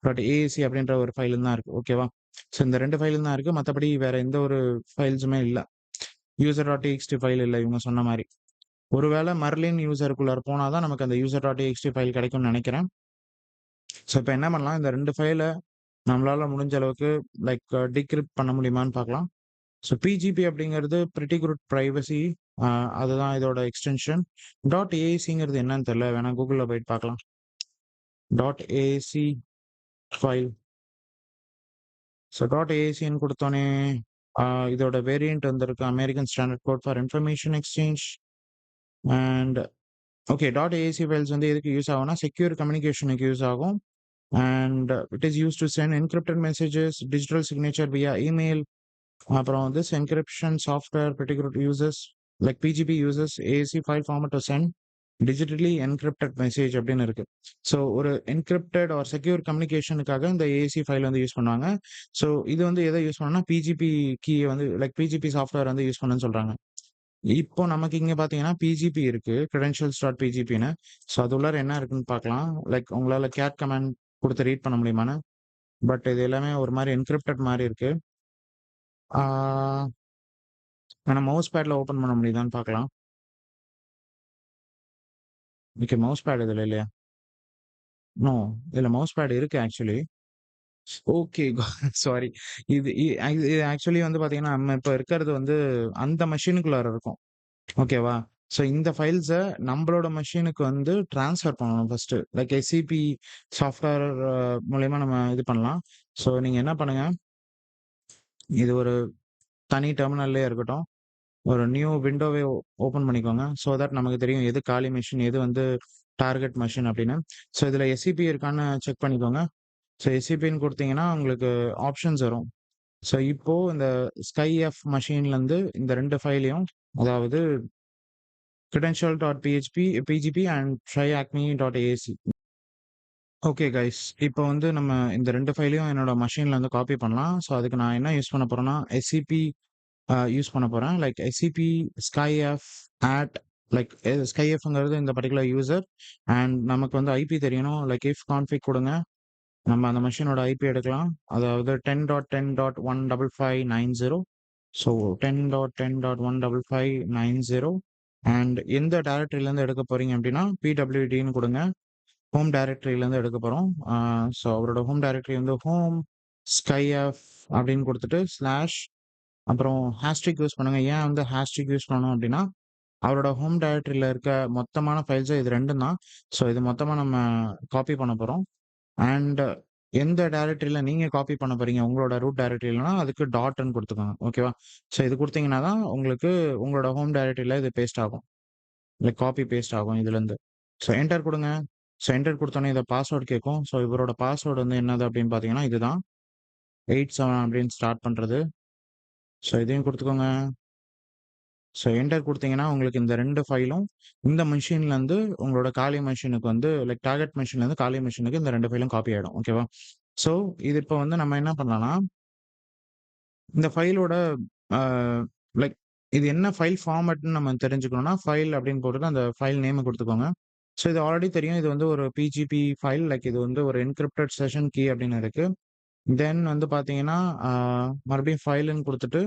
டாட் ஏஎசி அப்படின்ற ஒரு ஃபைலும் தான் இருக்கு. ஓகேவா? ஸோ இந்த 2 ஃபைலும் தான் இருக்கு. மத்தபடி வேற எந்த ஒரு ஃபைல்ஸுமே இல்ல. user.txt ஃபைல் இல்ல இவங்க சொன்ன மாரி. ஒருவேள மர்லின் யூசருக்குள்ளார போனா தான் நமக்கு அந்த user.txt ஃபைல் கிடைக்கும்னு நெனைக்கிறேன். ஸோ இப்ப என்ன பண்ணலாம், இந்த 2 ஃபைல நம்மளால முடிஞ்ச அளவுக்கு லைக் டிகிரிப்ட் பண்ண முடியுமான்னு பார்க்கலாம். ஸோ பிஜிபி அப்படிங்கிறது பிரிட்டி குட் பிரைவசி. அ அதுதான் இதோட எக்ஸ்டென்ஷன். டாட் ஏசிங்கிறது என்னன்னு தெரியல. வேணா கூகுள்ல போயிட்டு பார்க்கலாம். Dot AC file. So dot ஏசின்னு குடுத்தோனே, அ இதோட வேரியன்ட் வந்திருக்கு. American standard code for information exchange and okay. Dot AC files வந்து எதுக்கு யூஸ் ஆகும்னா, செக்யூர் கம்யூனிகேஷனுக்கு யூஸ் ஆகும். And it is used to send encrypted messages, digital signature via email. அப்புறம் this encryption software particular uses like PGP uses AC file format to send digitally encrypted message அப்படின்னு இருக்கு. So ஒரு encrypted or secure கம்யூனிகேஷனுக்காக இந்த AC file வந்து use பண்ணுவாங்க. So இது வந்து எதை யூஸ் பண்ணணும்னா, பிஜிபி கீ வந்து லைக் பிஜிபி சாஃப்ட்வேர் வந்து யூஸ் பண்ணுன்னு சொல்றாங்க. இப்போ நமக்கு இங்க பார்த்தீங்கன்னா, பிஜிபி இருக்கு. credentials.pgpன்னு. ஸோ அது உள்ளார என்ன இருக்குன்னு பார்க்கலாம். லைக் உங்களால கேட் கமாண்ட் குடுத்து ரீட் பண்ண முடியுமான்னு. பட் இது எல்லாமே ஒரு மாரி என்கிரிப்டட் மாரி இருக்கு. ஆ ஆனா மவுஸ் பேட்ல ஓப்பன் பண்ண முடியுதான்னு பார்க்கலாம். ஓகே, மவுஸ் பேட் இதுல இல்லையா? நோ. இதுல மவுஸ் பேட் இருக்கு ஆக்சுவலி. ஓகே. சாரி. இது ஆக்சுவலி வந்து பார்த்தீங்கன்னா, நம்ம இப்ப இருக்கிறது வந்து அந்த மெஷினுக்குள்ளார இருக்கும். ஓகேவா? ஸோ இந்த ஃபைல்ஸ நம்பளோட மெஷினுக்கு வந்து ட்ரான்ஸ்ஃபர் பண்ணணும் ஃபர்ஸ்ட்டு. லைக் எஸ்சிபி சாஃப்ட்வேர் மூலியமா நம்ம இது பண்ணலாம். ஸோ நீங்க என்ன பண்ணுங்க, இது ஒரு தனி டெர்மினல்லயே இருக்கட்டும். ஒரு நியூ விண்டோவே ஓப்பன் பண்ணிக்கோங்க. ஸோ தட் நமக்கு தெரியும் எது காலி மெஷின், எது வந்து டார்கெட் மெஷின் அப்படின்னு. ஸோ இதுல எஸ்சிபி இருக்கான்னு செக் பண்ணிக்கோங்க. ஸோ எஸ்சிபின்னு குடுத்தீங்கன்னா, உங்களுக்கு ஆப்ஷன்ஸ் வரும். ஸோ இப்போ இந்த ஸ்கை எஃப் மெஷின்லருந்து இந்த 2 ஃபைலையும் அதாவது credential.php PGP and tryacme.ac. Okay guys. இப்போ வந்து நம்ம இந்த 2 ஃபைலையும் என்னோட மெஷின்ல வந்து காப்பி பண்ணலாம். ஸோ அதுக்கு நான் என்ன யூஸ் பண்ண போறேன்னா, எஸ்சிபி யூஸ் பண்ண போறேன். Like SCP skyf at like skyfங்கிறது இந்த பர்ட்டிகுலர் யூசர் அண்ட் நமக்கு வந்து ஐபி தெரியணும். லைக் if config குடுங்க. நம்ம அந்த மெஷினோட ஐபி எடுக்கலாம். அதாவது 10.10.15590. ஸோ 10.10.15590 அண்ட் எந்த டைரக்டரியிலேருந்து எடுக்க போறீங்க அப்படின்னா, பிடபிள்யூடின்னு குடுங்க. ஹோம் டைரக்டரியிலேருந்து எடுக்க போறோம். ஸோ அவரோட ஹோம் டைரக்டரி வந்து ஹோம் ஸ்கைஎஃப் அப்படின்னு குடுத்துட்டு ஸ்லாஷ் அப்புறம் ஹேஷ்ட்ரிக் யூஸ் பண்ணுங்க. ஏன் வந்து ஹேஷ்ட்ரிக் யூஸ் பண்ணணும் அப்படின்னா, அவரோட ஹோம் டைரக்டரியில இருக்க மொத்தமான ஃபைல்ஸ் இது 2ம் தான். ஸோ இது மொத்தமா நம்ம காப்பி பண்ண போறோம். அண்ட் எந்த டைரக்டரியில நீங்க காப்பி பண்ண போறீங்க, உங்களோட ரூட் டைரக்டரிலனா அதுக்கு டாட்ன்னு குடுத்துக்கோங்க. ஓகேவா? ஸோ இது குடுத்தீங்கன்னா தான் உங்களுக்கு உங்களோட ஹோம் டைரக்டரியில இது பேஸ்ட் ஆகும். லைக் காப்பி பேஸ்ட் ஆகும் இதுலருந்து. ஸோ என்டர் குடுங்க. ஸோ என்டர் குடுத்தோனே இத பாஸ்வேர்ட் கேட்கும். ஸோ இவரோட பாஸ்வேர்ட் வந்து என்னது அப்படின்னு பார்த்தீங்கன்னா, இதுதான். 87 அப்படின்னு ஸ்டார்ட் பண்றது. ஸோ இதையும் குடுத்துக்கோங்க. ஸோ என்டர் குடுத்தீங்கன்னா, உங்களுக்கு இந்த 2 ஃபைலும் இந்த மெஷின்லருந்து உங்களோட காலி மெஷினுக்கு வந்து லைக் டார்கெட் மெஷின்லருந்து காலி மெஷினுக்கு இந்த 2 ஃபைலும் காப்பி ஆயிடும். ஓகேவா? ஸோ இது இப்ப வந்து நம்ம என்ன பண்ணலாம்னா, இந்த ஃபைலோட அ லைக் இது என்ன ஃபைல் ஃபார்மட்ன்னு நம்ம தெரிஞ்சுக்கணும்னா, ஃபைல் அப்படின்னு போட்டுட்டு அந்த ஃபைல் நேம குடுத்துக்கோங்க. ஸோ இது ஆல்ரெடி தெரியும். இது வந்து ஒரு பிஜிபி ஃபைல் லைக் இது வந்து ஒரு என்கிரிப்டட் செஷன் கீ அப்படின்னு இருக்கு. தென் வந்து பார்த்தீங்கன்னா, அ மறுபடியும் ஃபைல்ன்னு குடுத்துட்டு,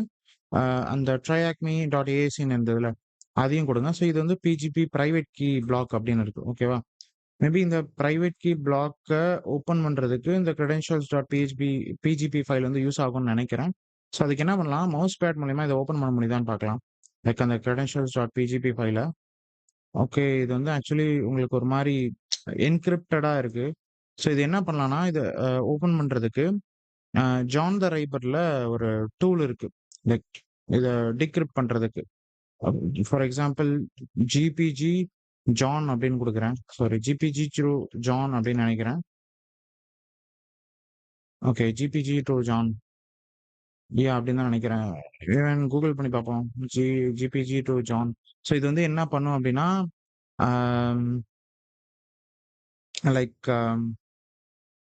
அ அந்த tryacme.asன்னு இருந்ததுல, அதையும் குடுங்க. ஸோ இது வந்து பிஜிபி பிரைவேட் கீ பிளாக் அப்படின்னு இருக்கு. ஓகேவா? மேபி இந்த பிரைவேட் கீ பிளாக்க ஓப்பன் பண்றதுக்கு இந்த பிஜிபி ஃபைல் வந்து யூஸ் ஆகும்னு நெனைக்கிறேன். ஸோ அதுக்கு என்ன பண்ணலாம், மவுஸ் பேட் மூலியமா இத ஓப்பன் பண்ண முடியுதான்னு பார்க்கலாம். லைக் அந்த credentials.pgp ஃபைல. ஓகே. இது வந்து ஆக்சுவலி உங்களுக்கு ஒரு மாரி என்கிரிப்டடா இருக்கு. ஸோ இது என்ன பண்ணலாம்னா, இத ஓப்பன் பண்றதுக்கு அ ஜான் த ரைப்பர்ல ஒரு டூல் இருக்கு. லைக் இத டிகிரிப்ட் பண்றதுக்கு. ஃபார் எக்ஸாம்பிள் ஜிபிஜி ஜான் அப்படின்னு குடுக்குறேன். சாரி ஜிபிஜி த்ரூ ஜான் அப்படின்னு நெனைக்கிறேன். ஓகே. GPG to John. அப்படின்னு தான் நினைக்கிறேன். ஈவன் கூகுள் பண்ணி பார்ப்போம். G GPG to John. So இது வந்து என்ன பண்ணும் அப்படின்னா, ஆம் லைக்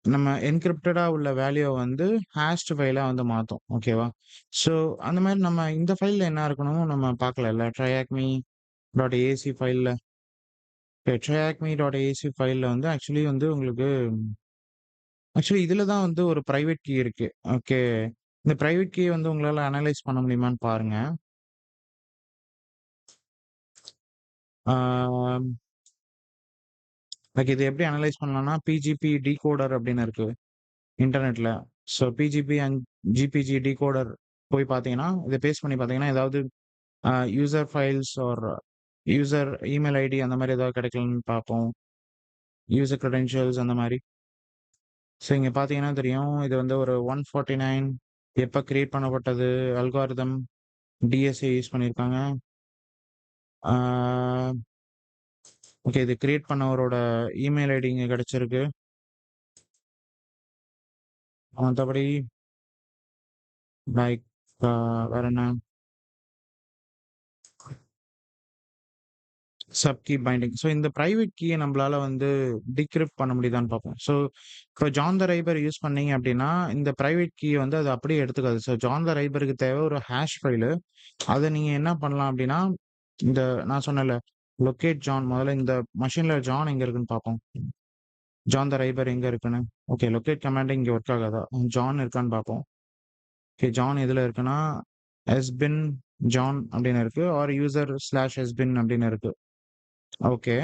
நம்ம என்கிரிப்டடா உள்ள வேல்யூவ வந்து ஹேஷ்ட் ஃபைலா வந்து மாத்தும். ஓகேவா? ஸோ அந்த மாரி நம்ம இந்த ஃபைல்ல என்ன இருக்கணும் நம்ம பார்க்கலல்ல. ட்ரையாக்மி டாட் ஏசி ஃபைல்ல ட்ரையாக்மி டாட் ஏசி ஃபைல்ல வந்து ஆக்சுவலி இதுல தான் வந்து ஒரு பிரைவேட் கீ இருக்கு. ஓகே. இந்த பிரைவேட் கீ வந்து உங்களால அனலைஸ் பண்ண முடியுமான்னு பாருங்க. ஆ லைக் இது எப்படி அனலைஸ் பண்ணலாம்னா, பிஜிபி டிகோடர் அப்படின்னு இருக்கு இன்டர்நெட்ல. So PGP and GPG decoder போய் பார்த்தீங்கன்னா, இத பேஸ்ட் பண்ணி பார்த்தீங்கன்னா, ஏதாவது user files or user email ID அந்த மாரி ஏதாவது கிடைக்கலன்னு பார்ப்போம். யூசர் கிரெடென்ஷியல்ஸ் அந்த மாரி. ஸோ இங்க பார்த்தீங்கன்னா தெரியும். இது வந்து ஒரு 149 எப்ப கிரியேட் பண்ணப்பட்டது, அல்காரிதம், டிஎஸ்ஏ யூஸ் பண்ணியிருக்காங்க. Ah okay. இது கிரியேட் பண்ணவரோட இமெயில் ஐடி இங்க கிடைச்சிருக்கு. மத்தபடி லைக் வேற என்ன? Sub key binding. ஸோ இந்த பிரைவேட் கீய நம்பளால வந்து டிகிரிப்ட் பண்ண முடியுதான்னு பார்ப்போம். ஸோ இப்போ ஜான் த ரைபர் யூஸ் பண்ணீங்க அப்டின்னா, இந்த பிரைவேட் கீய வந்து அது அப்படியே எடுத்துக்காது. ஸோ ஜான் த ரைபருக்கு தேவை ஒரு ஹாஷ் ஃபைலு. அத நீங்க என்ன பண்ணலாம் அப்டின்னா, இந்த நான் சொன்னேன்ல, லொகேட் ஜான் முதல்ல இந்த மெஷின்ல ஜான் எங்க இருக்குன்னு பார்ப்போம். ஜான் த ரைபர் எங்க இருக்குன்னு. ஓகே. லொகேட் கமாண்ட் இங்க ஒர்க் ஆகாதா? ஜான் இருக்கான்னு பார்ப்போம். ஓகே. ஜான் எதுல இருக்குன்னா, எஸ்பின் ஜான் அப்டின்னு இருக்கு. ஆர் யூசர் ஸ்லாஷ் எஸ்பின் அப்டின்னு இருக்கு. ஓகே.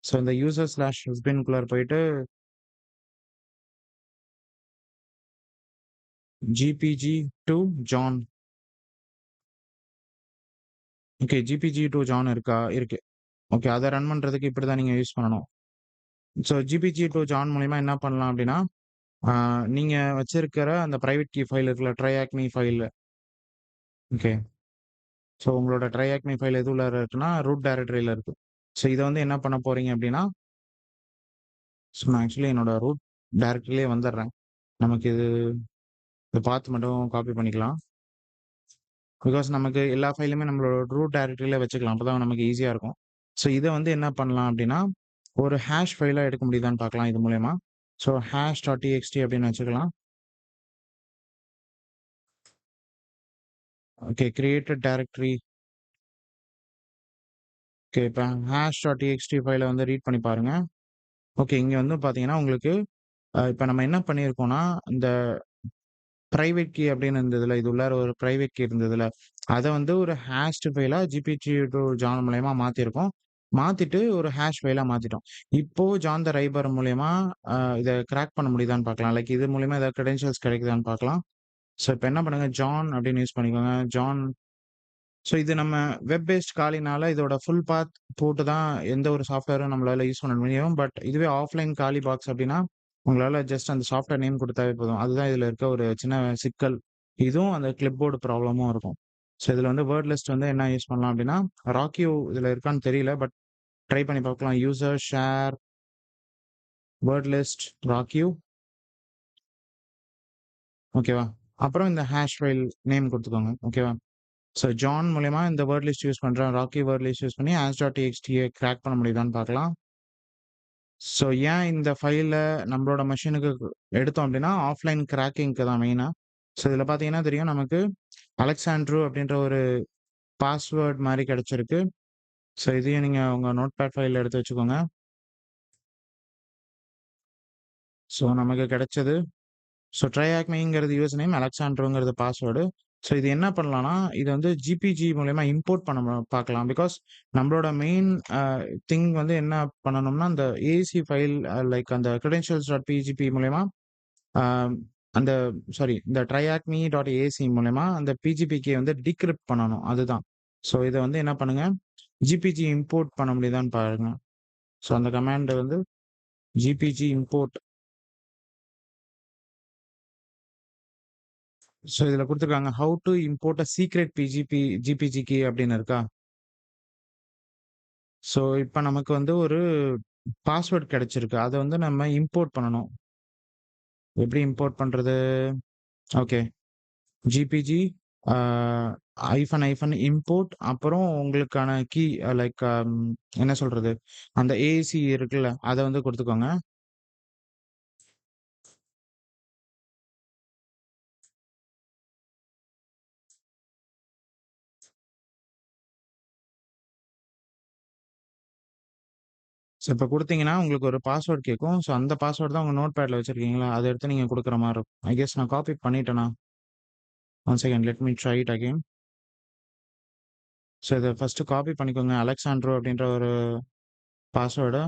ஸோ இந்த யூசர் ஸ்லாஷ் எஸ்பின்குள்ளார போயிட்டு GPG to John. Okay. GPG to John இருக்கா? இருக்கு. ஓகே. அத ரன் பண்றதுக்கு இப்படிதான் நீங்க யூஸ் பண்ணணும். ஸோ ஜிபிஜி டூ ஜான் மூலியமா என்ன பண்ணலாம் அப்படின்னா, ஆ நீங்க வச்சிருக்கிற அந்த பிரைவேட் கீ ஃபைல் இருக்குல்ல, ட்ரையாக்மி ஃபைல். ஓகே. ஸோ உங்களோட ட்ரையாக்மி ஃபைல் எது உள்ளார இருக்குன்னா, ரூட் டைரக்டரியில இருக்கு. ஸோ இத வந்து என்ன பண்ண போறீங்க அப்படின்னா, ஸோ நான் ஆக்சுவலி என்னோட ரூட் டைரக்டரியிலேயே வந்துடுறேன். நமக்கு இத பார்த்து மட்டும் காப்பி பண்ணிக்கலாம். பிகாஸ் நமக்கு எல்லா ஃபைலுமே நம்மளோட ரூட் டைரக்டரியில வச்சுக்கலாம். அப்பதான் நமக்கு ஈஸியா இருக்கும். ஸோ இத வந்து என்ன பண்ணலாம் அப்டின்னா, ஒரு ஹாஷ் ஃபைலா எடுக்க முடியுதான்னு பார்க்கலாம் இது மூலியமா. ஸோ ஹாஷ் டாட் டிஎக்ஸ்டி அப்படின்னு வச்சுக்கலாம். ஓகே. Created directory. ஓகே. இப்ப ஹாஷ் டாட் டிஎக்ஸ்டி ஃபைல வந்து ரீட் பண்ணி பாருங்க. ஓகே. இங்க வந்து பார்த்தீங்கன்னா, உங்களுக்கு இப்ப நம்ம என்ன பண்ணியிருக்கோம்னா, இந்த பிரைவேட் கீ அப்படின்னு இருந்ததுல, இது உள்ளார ஒரு பிரைவேட் கீ இருந்ததுல, அத வந்து ஒரு ஹேஷ்டு ஃபைலா ஜிபிஜி டூ ஜான் மூலியமா மாத்தியிருக்கோம். மாத்திட்டு ஒரு ஹாஷ் ஃபைலா மாத்திட்டோம். இப்போ ஜான் த ரைபர் மூலியமா இத கிராக் பண்ண முடியுதான்னு பார்க்கலாம். லைக் இது மூலியமா ஏதாவது கிரெடென்ஷியல்ஸ் கிடைக்குதான்னு பார்க்கலாம். ஸோ இப்ப என்ன பண்ணுங்க, ஜான் அப்படின்னு யூஸ் பண்ணிக்கோங்க. ஜான். ஸோ இது நம்ம வெப் பேஸ்ட் காலினால இதோட ஃபுல் பாத் போட்டு தான் எந்த ஒரு சாஃப்ட்வேரும் நம்மளால யூஸ் பண்ண முடியும். பட் இதுவே ஆஃப்லைன் காலி பாக்ஸ் அப்படின்னா, உங்களால ஜஸ்ட் அந்த சாஃப்ட்வேர் நேம் குடுத்தாவே போதும். அதுதான் இதுல இருக்க ஒரு சின்ன சிக்கல். இதுவும் அந்த கிளிப்போர்ட் ப்ராப்ளமும் இருக்கும். ஸோ இதுல வந்து வேர்ட் லிஸ்ட் வந்து என்ன யூஸ் பண்ணலாம் அப்படின்னா, ராக்யூ இதுல இருக்கான்னு தெரியல. பட் ட்ரை பண்ணி பார்க்கலாம். User share word list rockyou. ஓகேவா? அப்புறம் இந்த ஹாஷ் ஃபைல் நேம் குடுத்துக்கோங்க. ஓகேவா? ஸோ ஜான் மூலியமா இந்த வேர்ட் லிஸ்ட் யூஸ் பண்றேன். ராக்கி வேர்ட் லிஸ்ட் யூஸ் பண்ணி ஹாஷ்.txt கிராக் பண்ண முடியுதான்னு பார்க்கலாம். ஸோ ஏன் இந்த ஃபைல நம்மளோட மெஷினுக்கு எடுத்தோம் அப்படின்னா, ஆஃப்லைன் கிராக்கிங்க்கு தான் மெயினா. ஸோ இதுல பார்த்தீங்கன்னா தெரியும் நமக்கு அலெக்சாண்ட்ரோ அப்படின்ற ஒரு பாஸ்வேர்ட் மாரி கிடைச்சிருக்கு. ஸோ இதையும் நீங்க உங்க நோட்பேட் ஃபைல்ல எடுத்து வச்சுக்கோங்க. ஸோ நமக்கு கிடைச்சது. ஸோ ட்ரையாக்மிங்கிறது யூசர் நேம், அலெக்சாண்ட்ரோங்கிறது பாஸ்வேர்டு. ஸோ இது என்ன பண்ணலாம்னா, இது வந்து ஜிபிஜி மூலியமா இம்போர்ட் பண்ண பார்க்கலாம். பிகாஸ் நம்மளோட மெயின் திங் வந்து என்ன பண்ணணும்னா, அந்த ஏசி ஃபைல் லைக் அந்த கிரெடென்ஷியல்ஸ் டாட் பிஜிபி மூலியமா அ அந்த இந்த ட்ரையாக்மி டாட் ஏசி மூலியமா அந்த பிஜிபிக்கு வந்து டிகிரிப்ட் பண்ணணும். அதுதான். ஸோ இத வந்து என்ன பண்ணுங்க, ஜிபிஜி இம்போர்ட் பண்ண முடியுதான்னு பாருங்க. ஸோ அந்த கமாண்ட் வந்து ஜிபிஜி இம்போர்ட். ஸோ இதுல குடுத்துருக்காங்க. How to import a secret GPG key அப்படின்னு இருக்கா? ஸோ இப்ப நமக்கு வந்து ஒரு பாஸ்வேர்ட் கிடைச்சிருக்கு. அத வந்து நம்ம இம்போர்ட் பண்ணணும். எப்படி இம்போர்ட் பண்றது? ஓகே. ஜிபிஜி ஆ இம்போர்ட் அப்புறம் உங்களுக்கான லைக் என்ன சொல்றது? அந்த ஏஏசி இருக்குல்ல, அத வந்து குடுத்துக்கோங்க. ஸோ இப்ப குடுத்தீங்கன்னா, உங்களுக்கு ஒரு பாஸ்வேர்ட் கேட்கும். ஸோ அந்த பாஸ்வேர்ட் தான் உங்க நோட்பேட்ல வச்சிருக்கீங்களா? அத எடுத்து நீங்க குடுக்குற மாரி இருக்கும். ஐ கெஸ் நான் காப்பி பண்ணிட்டேனா? One second let me try it again. So இத ஃபர்ஸ்ட்டு காப்பி பண்ணிக்கோங்க. அலெக்சாண்ட்ரோ அப்படின்ற ஒரு பாஸ்வேர்ட.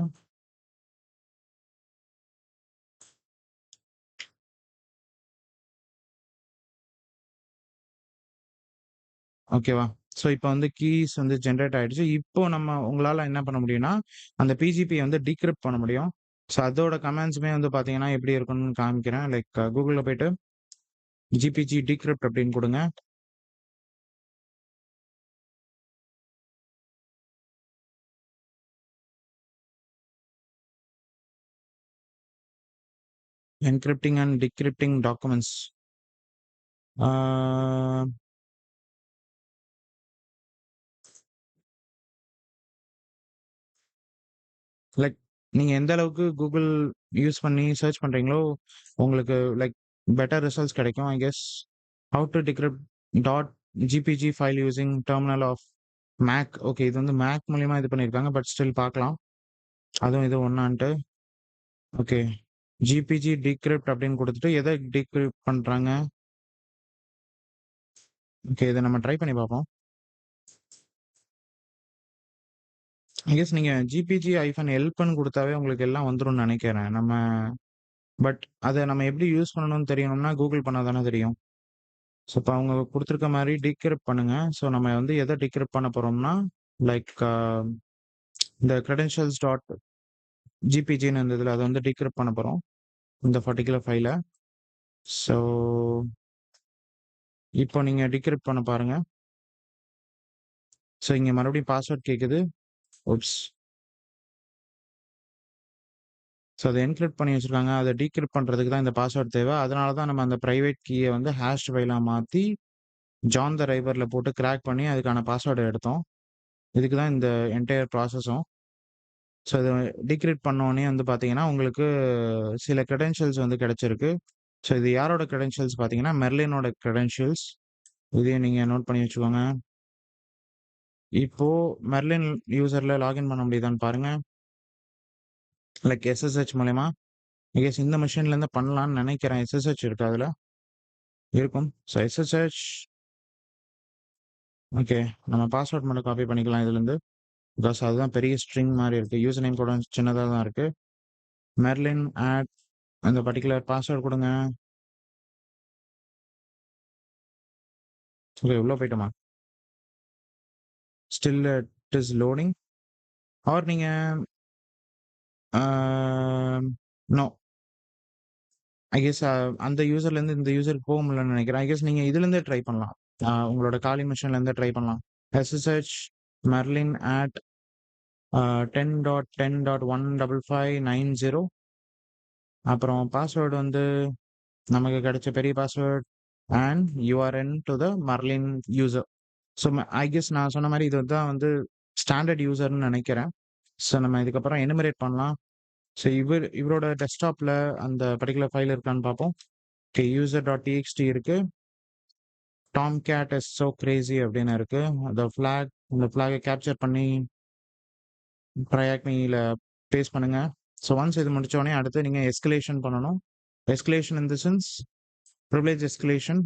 ஓகேவா? ஸோ இப்ப வந்து கீஸ் வந்து ஜெனரேட் ஆயிடுச்சு. இப்போ உங்களால என்ன பண்ண முடியும்னா, அந்த பிஜிபிய வந்து டிகிரிப்ட் பண்ண முடியும். ஸோ அதோட கமாண்ட்ஸுமே வந்து பார்த்தீங்கன்னா, எப்படி இருக்கும்னு காமிக்கிறேன். லைக் Googleல போயிட்டு ஜிபிஜி டிகிரிப்ட் அப்படின்னு குடுங்க. Encrypting and டிகிரிப்டிங் documents. Ah like நீங்க எந்த அளவுக்கு Google யூஸ் பண்ணி சர்ச் பண்றீங்களோ, உங்களுக்கு லைக் பெட்டர் ரிசல்ட்ஸ் கிடைக்கும். I guess how to decrypt dot GPG file using terminal of Mac. Okay. இது வந்து மேக் மூலியமா இது பண்ணியிருக்காங்க. பட் ஸ்டில் பார்க்கலாம். அதுவும் இது ஒண்ணான்ட்டு. ஓகே. ஜிபிஜி டிகிரிப்ட் அப்படின்னு குடுத்துட்டு எத டிகிரிப்ட் பண்றாங்க? ஓகே. இத நம்ம ட்ரை பண்ணி பார்ப்போம். ஐ கெஸ் நீங்க ஜிபிஜி ஹெல்ப்ன்னு குடுத்தாவே உங்களுக்கு எல்லாம் வந்துரும்னு நெனைக்கிறேன். பட் அத நம்ம எப்படி யூஸ் பண்ணணும்னு தெரியணும்னா, Google பண்ணா தானே தெரியும். ஸோ இப்ப அவங்க குடுத்துருக்க மாரி டிகிரிப்ட் பண்ணுங்க. ஸோ நம்ம வந்து எத டிகிரிப்ட் பண்ண போறோம்னா, லைக் இந்த கிரெடென்ஷியல்ஸ் டாட் ஜிபிஜின்னு இருந்ததுல அத வந்து டிகிரிப்ட் பண்ண போறோம். இந்த பர்ட்டிகுலர் ஃபைல. ஸோ இப்போ நீங்க டிகிரிப்ட் பண்ண பாருங்க. ஸோ இங்க மறுபடியும் பாஸ்வேர்ட் கேட்குது. உப்ஸ்! ஸோ அத என்கிரிப்ட் பண்ணி வச்சிருக்காங்க. அத டிகிரிப்ட் பண்றதுக்கு தான் இந்த பாஸ்வேர்ட் தேவ. அதனால தான் நம்ம அந்த பிரைவேட் கீய வந்து ஹேஷ்ட் ஃபைலா மாத்தி, ஜான் த ரைவர்ல போட்டு கிராக் பண்ணி அதுக்கான பாஸ்வேர்ட எடுத்தோம். இதுக்கு தான் இந்த என்டயர் ப்ராசஸும். ஸோ இத டிகிரிப்ட் பண்ணோனே வந்து பார்த்தீங்கன்னா, உங்களுக்கு சில கிரெடென்ஷியல்ஸ் வந்து கிடைச்சிருக்கு. ஸோ இது யாரோட கிரெடென்ஷியல்ஸ் பார்த்தீங்கன்னா, மெர்லினோட கிரெடென்ஷியல்ஸ். இதையும் நீங்க நோட் பண்ணி வச்சுக்கோங்க. இப்போ மெர்லின் யூசர்ல லாகின் பண்ண முடியுதான்னு பாருங்க. லைக் எஸ்எஸ்ஹெச் மூலியமா. ஐ கெஸ் இந்த மெஷின்லேருந்து பண்ணலான்னு நெனைக்கிறேன். எஸ்எஸ்ஹெச் இருக்கா அதுல? இருக்கும். So SSH okay. நம்ம பாஸ்வேர்ட் மட்டும் காப்பி பண்ணிக்கலாம் இதுலருந்து. பிகாஸ் அதுதான் பெரிய ஸ்ட்ரிங் மாரி இருக்கு. யூசர் நேம் கூட சின்னதா தான் இருக்கு. மெர்லின் அட் அந்த பர்ட்டிகுலர் பாஸ்வேர்ட் குடுங்க. ஓகே. உள்ள போயிட்டோமா? Still it is loading. Or நீங்க ஆ நோ. ஐ கெஸ் அந்த யூசர்லேருந்து இந்த யூசருக்கு போக முடியலன்னு நெனைக்கிறேன். ஐ கெஸ் நீங்க இதுலருந்தே ட்ரை பண்ணலாம். உங்களோட காலி மெஷின்லேருந்தே ட்ரை பண்ணலாம். எஸ்எஸ்ஹெச் மெர்லின் அட் 10.10.15590 அப்புறம் பாஸ்வேர்ட் வந்து நமக்கு கிடைச்ச பெரிய பாஸ்வேர்ட் அண்ட் யூஆர்என் to the Merlin user. So I guess நான் சொன்ன மாரி இது தான் வந்து ஸ்டாண்டர்ட் யூசர்ன்னு நெனைக்கிறேன். ஸோ நம்ம இதுக்கப்புறம் எனுமரேட் பண்ணலாம். ஸோ இவரோட டெஸ்க்டாப்ல அந்த பர்ட்டிகுலர் ஃபைல் இருக்கான்னு பார்ப்போம். ஓகே. யூசர் டாட் டிஎக்ஸ்டி இருக்கு. Tom cat is so crazy அப்படின்னு இருக்கு. அந்த ஃபிளாக கேப்சர் பண்ணி ட்ரையாக்மில பேஸ்ட் பண்ணுங்க. ஸோ ஒன்ஸ் இது முடிச்ச உடனே அடுத்து நீங்க எஸ்கலேஷன் பண்ணணும். Escalation in the sense privilege escalation.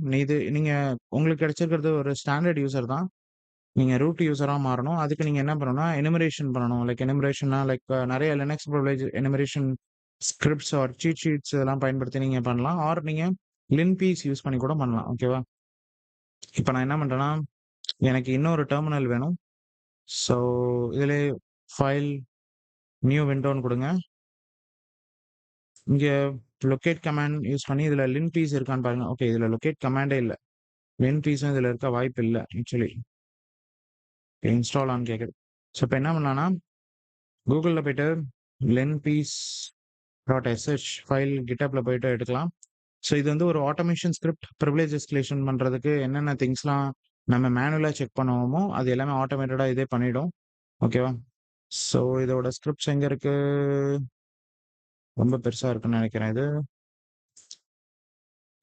நீங்க உங்களுக்கு கிடைச்சிருக்கிறது ஒரு ஸ்டாண்டர்ட் யூசர் தான். நீங்க ரூட் யூசரா மாறணும். அதுக்கு நீங்க என்ன பண்ணணும்னா, எனுமரேஷன் பண்ணணும். லைக் எனுமரேஷன்னா லைக் நெறைய Linux privilege enumeration scripts or cheat sheets இதெல்லாம் பயன்படுத்தி நீங்க பண்ணலாம். ஆர் நீங்க லின்பீஸ் யூஸ் பண்ணி கூட பண்ணலாம். ஓகேவா? இப்ப நான் என்ன பண்றேன்னா, எனக்கு இன்னொரு டெர்மினல் வேணும். ஸோ இதிலே ஃபைல் நியூ விண்டோன்னு குடுங்க. இங்க லொகேட் கமாண்ட் யூஸ் பண்ணி இதுல லின்பீஸ் இருக்கான்னு பாருங்க. ஓகே. இதுல லொகேட் கமாண்டே இல்ல. லின்பீஸும் இதுல இருக்க வாய்ப்பு இல்ல ஆக்சுவலி. இன்ஸ்டால் ஆன்னு கேக்குது. ஸோ இப்ப என்ன பண்ணலாம்னா, Googleல போயிட்டு லின்பீஸ் டாட் எஸ்ஹெச் ஃபைல் கிட்டப்ல போயிட்டு எடுக்கலாம். ஸோ இது வந்து ஒரு ஆட்டோமேஷன் ஸ்கிரிப்ட். பிரிவிலேஜ் எஸ்கலேஷன் பண்றதுக்கு என்னென்ன திங்ஸ்லாம் நம்ம மேனுவலா செக் பண்ணுவோமோ, அது எல்லாமே ஆட்டோமேட்டடா இதே பண்ணிடும். ஓகேவா? ஸோ இதோட ஸ்கிரிப்ட்ஸ் எங்க இருக்கு? ரொம்ப பெருசா இருக்குன்னு நெனைக்கிறேன் இது.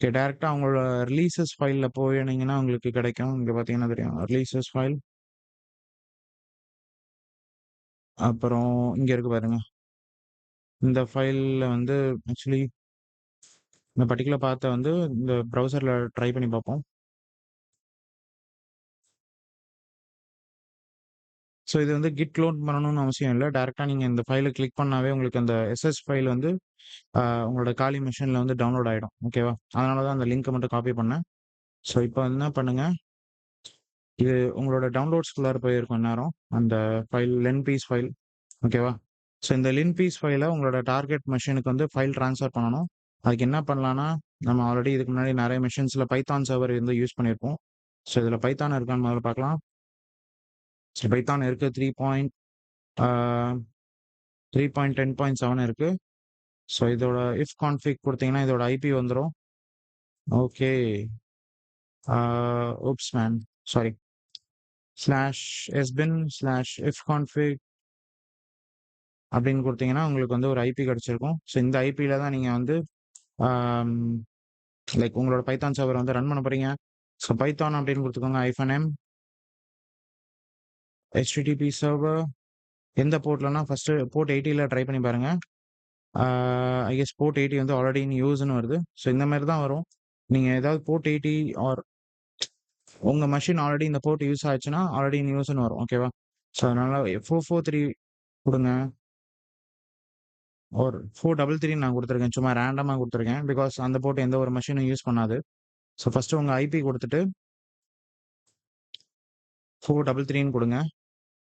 ஓகே, டைரக்ட்டா அவங்களோட ரிலீசஸ் ஃபைல்ல போனீங்கன்னா உங்களுக்கு கிடைக்கும். இங்க பார்த்தீங்கன்னா தெரியும். Releases file. அப்புறம் இங்க இருக்கு பாருங்க. இந்த ஃபைல்ல வந்து ஆக்சுவலி இந்த பர்ட்டிகுலர் பாத்த வந்து இந்த ப்ரௌசர்ல ட்ரை பண்ணி பார்ப்போம். ஸோ இது வந்து கிட் லோட் பண்ணணும்னு அவசியம் இல்ல. டைரக்ட்டா நீங்க இந்த ஃபைல கிளிக் பண்ணாவே உங்களுக்கு அந்த எஸ்எஸ் ஃபைல் வந்து உங்களோட காலி மெஷின்ல வந்து டவுன்லோட் ஆயிடும். ஓகேவா? அதனால தான் அந்த லிங்க்க மட்டும் காப்பி பண்ணேன். ஸோ இப்போ என்ன பண்ணுங்க, இது உங்களோட டவுன்லோட்ஸ்குள்ளார போயிருக்கும் இந்நேரம். அந்த ஃபைல் லென்பீஸ் ஃபைல். ஓகேவா? ஸோ இந்த லின்பீஸ் ஃபைல உங்களோட டார்கெட் மெஷினுக்கு வந்து ஃபைல் ட்ரான்ஸ்ஃபர் பண்ணணும். அதுக்கு என்ன பண்ணலான்னா, நம்ம ஆல்ரெடி இதுக்கு முன்னாடி நெறைய மெஷின்ஸ்ல பைத்தான் சர்வர் வந்து யூஸ் பண்ணியிருப்போம். ஸோ இதுல பைத்தான் இருக்கான்னு முதல்ல பார்க்கலாம். ஸோ பைத்தான் இருக்கு. 3.10.7 இருக்கு. ஸோ இதோட இஃப் கான்ஃபிக் குடுத்தீங்கன்னா, இதோட ஐபி வந்துரும். Okay. Oops man. Sorry. /sbin/ifconfig அப்படின்னு குடுத்தீங்கன்னா, உங்களுக்கு வந்து ஒரு ஐபி கிடைச்சிருக்கும். ஸோ இந்த ஐபில தான் நீங்க வந்து ஆம் லைக் உங்களோட பைத்தான் சர்வர் வந்து ரன் பண்ண போறீங்க. ஸோ பைத்தான் அப்படின்னு குடுத்துக்கோங்க. -m http சர்வர் எந்த போர்ட்லன்னா ஃபர்ஸ்ட்டு போர்ட் 80ல ட்ரை பண்ணி பாருங்க. ஐ கெஸ் போர்ட் 80 வந்து ஆல்ரெடி இன் யூஸ்ன்னு வருது. ஸோ இந்த மாரி தான் வரும். நீங்க ஏதாவது போர்ட் 80 ஆர் உங்க மெஷின் ஆல்ரெடி இந்த போர்ட் யூஸ் ஆச்சுன்னா, ஆல்ரெடி இன் யூஸ்ன்னு வரும். ஓகேவா? ஸோ அதனால 443 குடுங்க. ஒரு 433 நான் குடுத்துருக்கேன். சும்மா ரேண்டமா குடுத்துருக்கேன். பிகாஸ் அந்த போர்ட் எந்த ஒரு மெஷினும் யூஸ் பண்ணாது. ஸோ ஃபர்ஸ்ட்டு உங்க ஐபி குடுத்துட்டு 433ன்னு குடுங்க.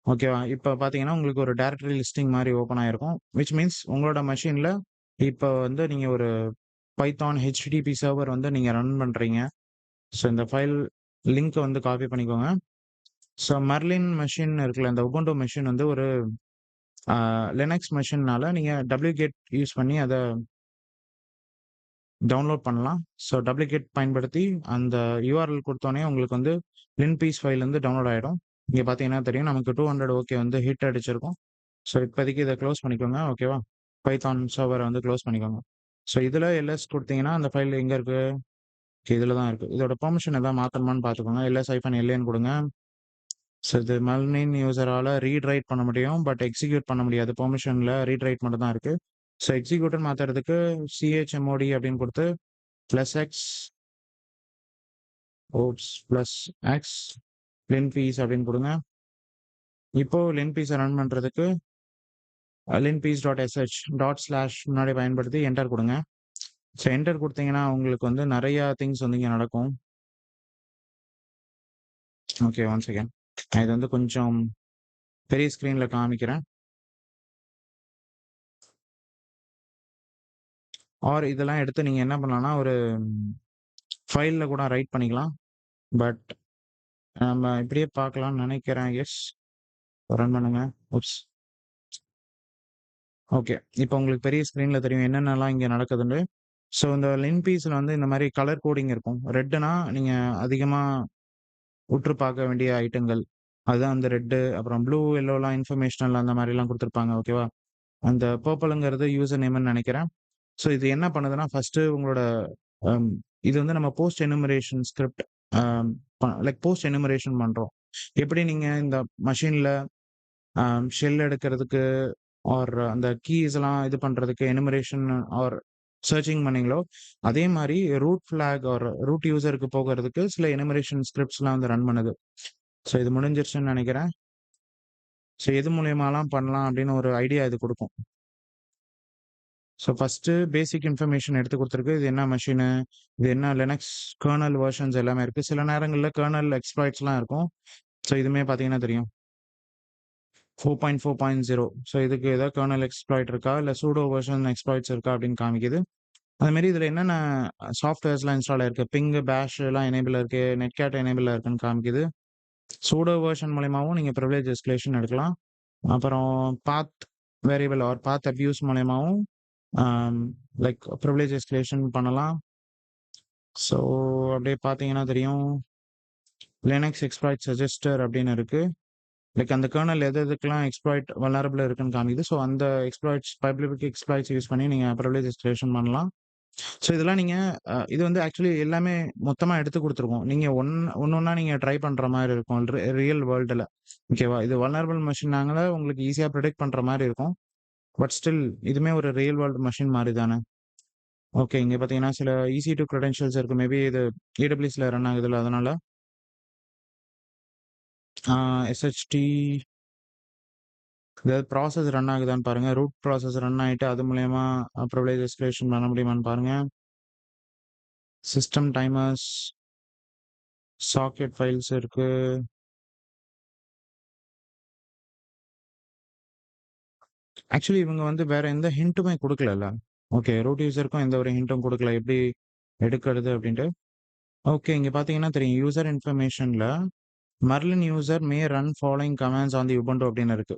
ஓகேவா? இப்ப பார்த்தீங்கன்னா, உங்களுக்கு ஒரு டைரக்டரி லிஸ்டிங் மாரி ஓப்பன் ஆயிருக்கும். விச் மீன்ஸ் உங்களோட மெஷின்ல இப்ப வந்து நீங்க ஒரு பைத்தான் HTTP சர்வர் வந்து நீங்க ரன் பண்றீங்க. ஸோ இந்த ஃபைல் லிங்க்க வந்து காப்பி பண்ணிக்கோங்க. ஸோ மெர்லின் மெஷின் இருக்குல்ல, இந்த உபுண்டு மெஷின் வந்து ஒரு லினக்ஸ் மெஷின்னால நீங்க wget யூஸ் பண்ணி அத டவுன்லோட் பண்ணலாம். ஸோ wget பயன்படுத்தி அந்த யுஆர்எல் குடுத்தோனே உங்களுக்கு வந்து லின்பீஸ் ஃபைல் வந்து டவுன்லோட் ஆயிடும். இங்க பார்த்தீங்கன்னா தெரியும். நமக்கு 200 ஓகே வந்து ஹிட் அடிச்சிருக்கும். ஸோ இப்போதைக்கு இத க்ளோஸ் பண்ணிக்கோங்க. ஓகேவா? பைத்தான் சர்வர வந்து க்ளோஸ் பண்ணிக்கோங்க. ஸோ இதுல எல்எஸ் குடுத்தீங்கன்னா, அந்த ஃபைல் எங்க இருக்கு? ஓகே, இதுல தான் இருக்கு. இதோட பெர்மிஷன் எதாவது மாத்தணுமான்னு பார்த்துக்கோங்க. ls-ln குடுங்க. ஸோ இது மெல்னின் யூசரால ரீட் ரைட் பண்ண முடியும். பட் எக்ஸிக்யூட் பண்ண முடியாது. பெர்மிஷன்ல ரீட் ரைட் மட்டும் தான் இருக்கு. ஸோ எக்ஸிக்யூட்ன்னு மாத்துறதுக்கு chmod அப்படின்னு குடுத்து +x +x linpiece அப்படின்னு குடுங்க. இப்போ linpiece ரன் பண்றதுக்கு linpiece.sh முன்னாடி பயன்படுத்தி என்டர் குடுங்க. ஸோ என்டர் குடுத்தீங்கன்னா, உங்களுக்கு வந்து நெறைய திங்ஸ் வந்து இங்க நடக்கும். Okay, one second. நான் இத வந்து கொஞ்சம் பெரிய ஸ்க்ரீன்ல காமிக்கிறேன். ஆர் இதெல்லாம் எடுத்து நீங்க என்ன பண்ணலாம்னா, ஒரு ஃபைல்ல கூட ரைட் பண்ணிக்கலாம். பட் நம்ம இப்படியே பார்க்கலாம்னு நெனைக்கிறேன். எஸ். ரன் பண்ணுங்க. உப்ஸ். ஓகே. இப்போ உங்களுக்கு பெரிய ஸ்க்ரீன்ல தெரியும் என்னென்னலாம் இங்க நடக்குதுன்னு. ஸோ இந்த லின்பீஸ்ல வந்து இந்த மாரி கலர் கோடிங் இருக்கும். ரெட்னா நீங்க அதிகமா உற்று பார்க்க வேண்டிய ஐட்டங்கள். அதுதான் அந்த ரெட்டு. அப்புறம் ப்ளூ, எல்லோலாம் இன்ஃபர்மேஷனல் அந்த மாரிலாம் குடுத்துருப்பாங்க. ஓகேவா? அந்த பர்பிள்ங்கிறது யூசர் நேம்ன்னு நெனைக்கிறேன். ஸோ இது என்ன பண்ணுதுன்னா, ஃபர்ஸ்ட்டு உங்களோட அம் இது வந்து நம்ம போஸ்ட் எனுமரேஷன் ஸ்கிரிப்ட் அம் லைக் போஸ்ட் எனுமரேஷன் பண்றோம். எப்படி நீங்க இந்த மெஷின்ல ஷெல் எடுக்கிறதுக்கு ஆர் அந்த கீஸ்லாம் இது பண்றதுக்கு எனுமரேஷன் ஆர் சர்ச்சிங் பண்ணீங்களோ, அதே மாரி ரூட் ஃபிளாக் ஆர் ரூட் யூசருக்கு போகறதுக்கு சில எனுமரேஷன் ஸ்கிரிப்ட்ஸ்லாம் வந்து ரன் பண்ணுது. ஸோ இது முடிஞ்சிருச்சுன்னு நெனைக்கிறேன். ஸோ எது மூலியமாலாம் பண்ணலாம் அப்படின்னு ஒரு ஐடியா இது குடுக்கும். ஸோ ஃபர்ஸ்ட்டு பேசிக் இன்ஃபர்மேஷன் எடுத்து குடுத்துருக்கு. இது என்ன மெஷினு? இது என்ன லினக்ஸ் கெர்னல் வெர்ஷன்ஸ் எல்லாமே இருக்கு. சில நேரங்கள்ல கெர்னல் எக்ஸ்ப்ளாய்ட்ஸ்லாம் இருக்கும். ஸோ இதுவுமே பார்த்தீங்கன்னா தெரியும். 4.4.0 ஸோ இதுக்கு ஏதாவது கெர்னல் எக்ஸ்ப்ளாய்ட் இருக்கா? இல்ல சூடோ வெர்ஷன் எக்ஸ்ப்ளாய்ட்ஸ் இருக்கா? அப்படின்னு காமிக்குது. அதுமாரி இதுல என்னென்ன சாஃப்ட்வேர்ஸ்லாம் இன்ஸ்டால் ஆயிருக்கு. பிங், பேஷ் எல்லாம் எனேபிள்ல இருக்கு. நெட்கேட் எனேபிள்ல இருக்குன்னு காமிக்குது. சூடோ வெர்ஷன் மூலியமாவும் நீங்க பிரிவிலேஜ் எஸ்கலேஷன் எடுக்கலாம். அப்புறம் பாத் வேரியபிள் ஆர் பாத் அப்யூஸ் மூலியமாவும் லைக் பிரிவிலேஜ் எஸ்கலேஷன் பண்ணலாம். ஸோ அப்படியே பார்த்தீங்கன்னா தெரியும். லினக்ஸ் எக்ஸ்ப்ளாய்ட் சஜெஸ்டர் அப்படின்னு இருக்கு. லைக் அந்த கர்னல் எது எதுக்கெல்லாம் எக்ஸ்ப்ளாய்ட் வல்னரபிள் இருக்குன்னு காமிக்குது. ஸோ அந்த எக்ஸ்ப்ளாய்ட்ஸ் பப்ளிக் எக்ஸ்ப்ளாய்ட்ஸ் யூஸ் பண்ணி நீங்க ப்ரிவிலேஜ் எஸ்கலேஷன் பண்ணலாம். ஸோ இதெல்லாம் நீங்க இது வந்து ஆக்சுவலி எல்லாமே மொத்தமா எடுத்து குடுத்துருக்கோம். நீங்க ஒண்ணொன்னா நீங்க ட்ரை பண்ற மாரி இருக்கும். ரியல் வேர்ல்டுல. ஓகேவா? இது வல்னரபிள் மெஷின்னால உங்களுக்கு ஈஸியா பிரெடிக்ட் பண்ற மாரி இருக்கும். பட் ஸ்டில் இதுவுமே ஒரு ரியல் வேர்ல்ட் மெஷின் மாரி தானே. ஓகே. இங்க பார்த்தீங்கன்னா, சில EC2 கிரெடென்ஷியல்ஸ் இருக்கு. மேபி இது AWSல ரன் ஆகுதுல்ல அதனால. ஆ SHT ஏதாவது ப்ராசஸ் ரன் ஆகுதான்னு பாருங்க. ரூட் ப்ராசஸ் ரன் ஆயிட்டு அது மூலியமா ப்ரிவிலேஜ் எஸ்கலேஷன் பண்ண முடியுமான்னு பாருங்க. சிஸ்டம் டைமர்ஸ், சாக்கெட் ஃபைல்ஸ் இருக்கு. ஆக்சுவலி இவங்க வந்து வேற எந்த ஹிண்ட்டுமே குடுக்கலல்ல. ஓகே. ரூட் யூசருக்கும் எந்த ஒரு ஹிண்ட்டும் குடுக்கல. எப்படி எடுக்கிறது அப்படின்ட்டு. ஓகே. இங்க பார்த்தீங்கன்னா தெரியும். யூசர் இன்ஃபர்மேஷன்ல Merlin user may run following commands on the Ubuntu அப்படின்னு இருக்கு.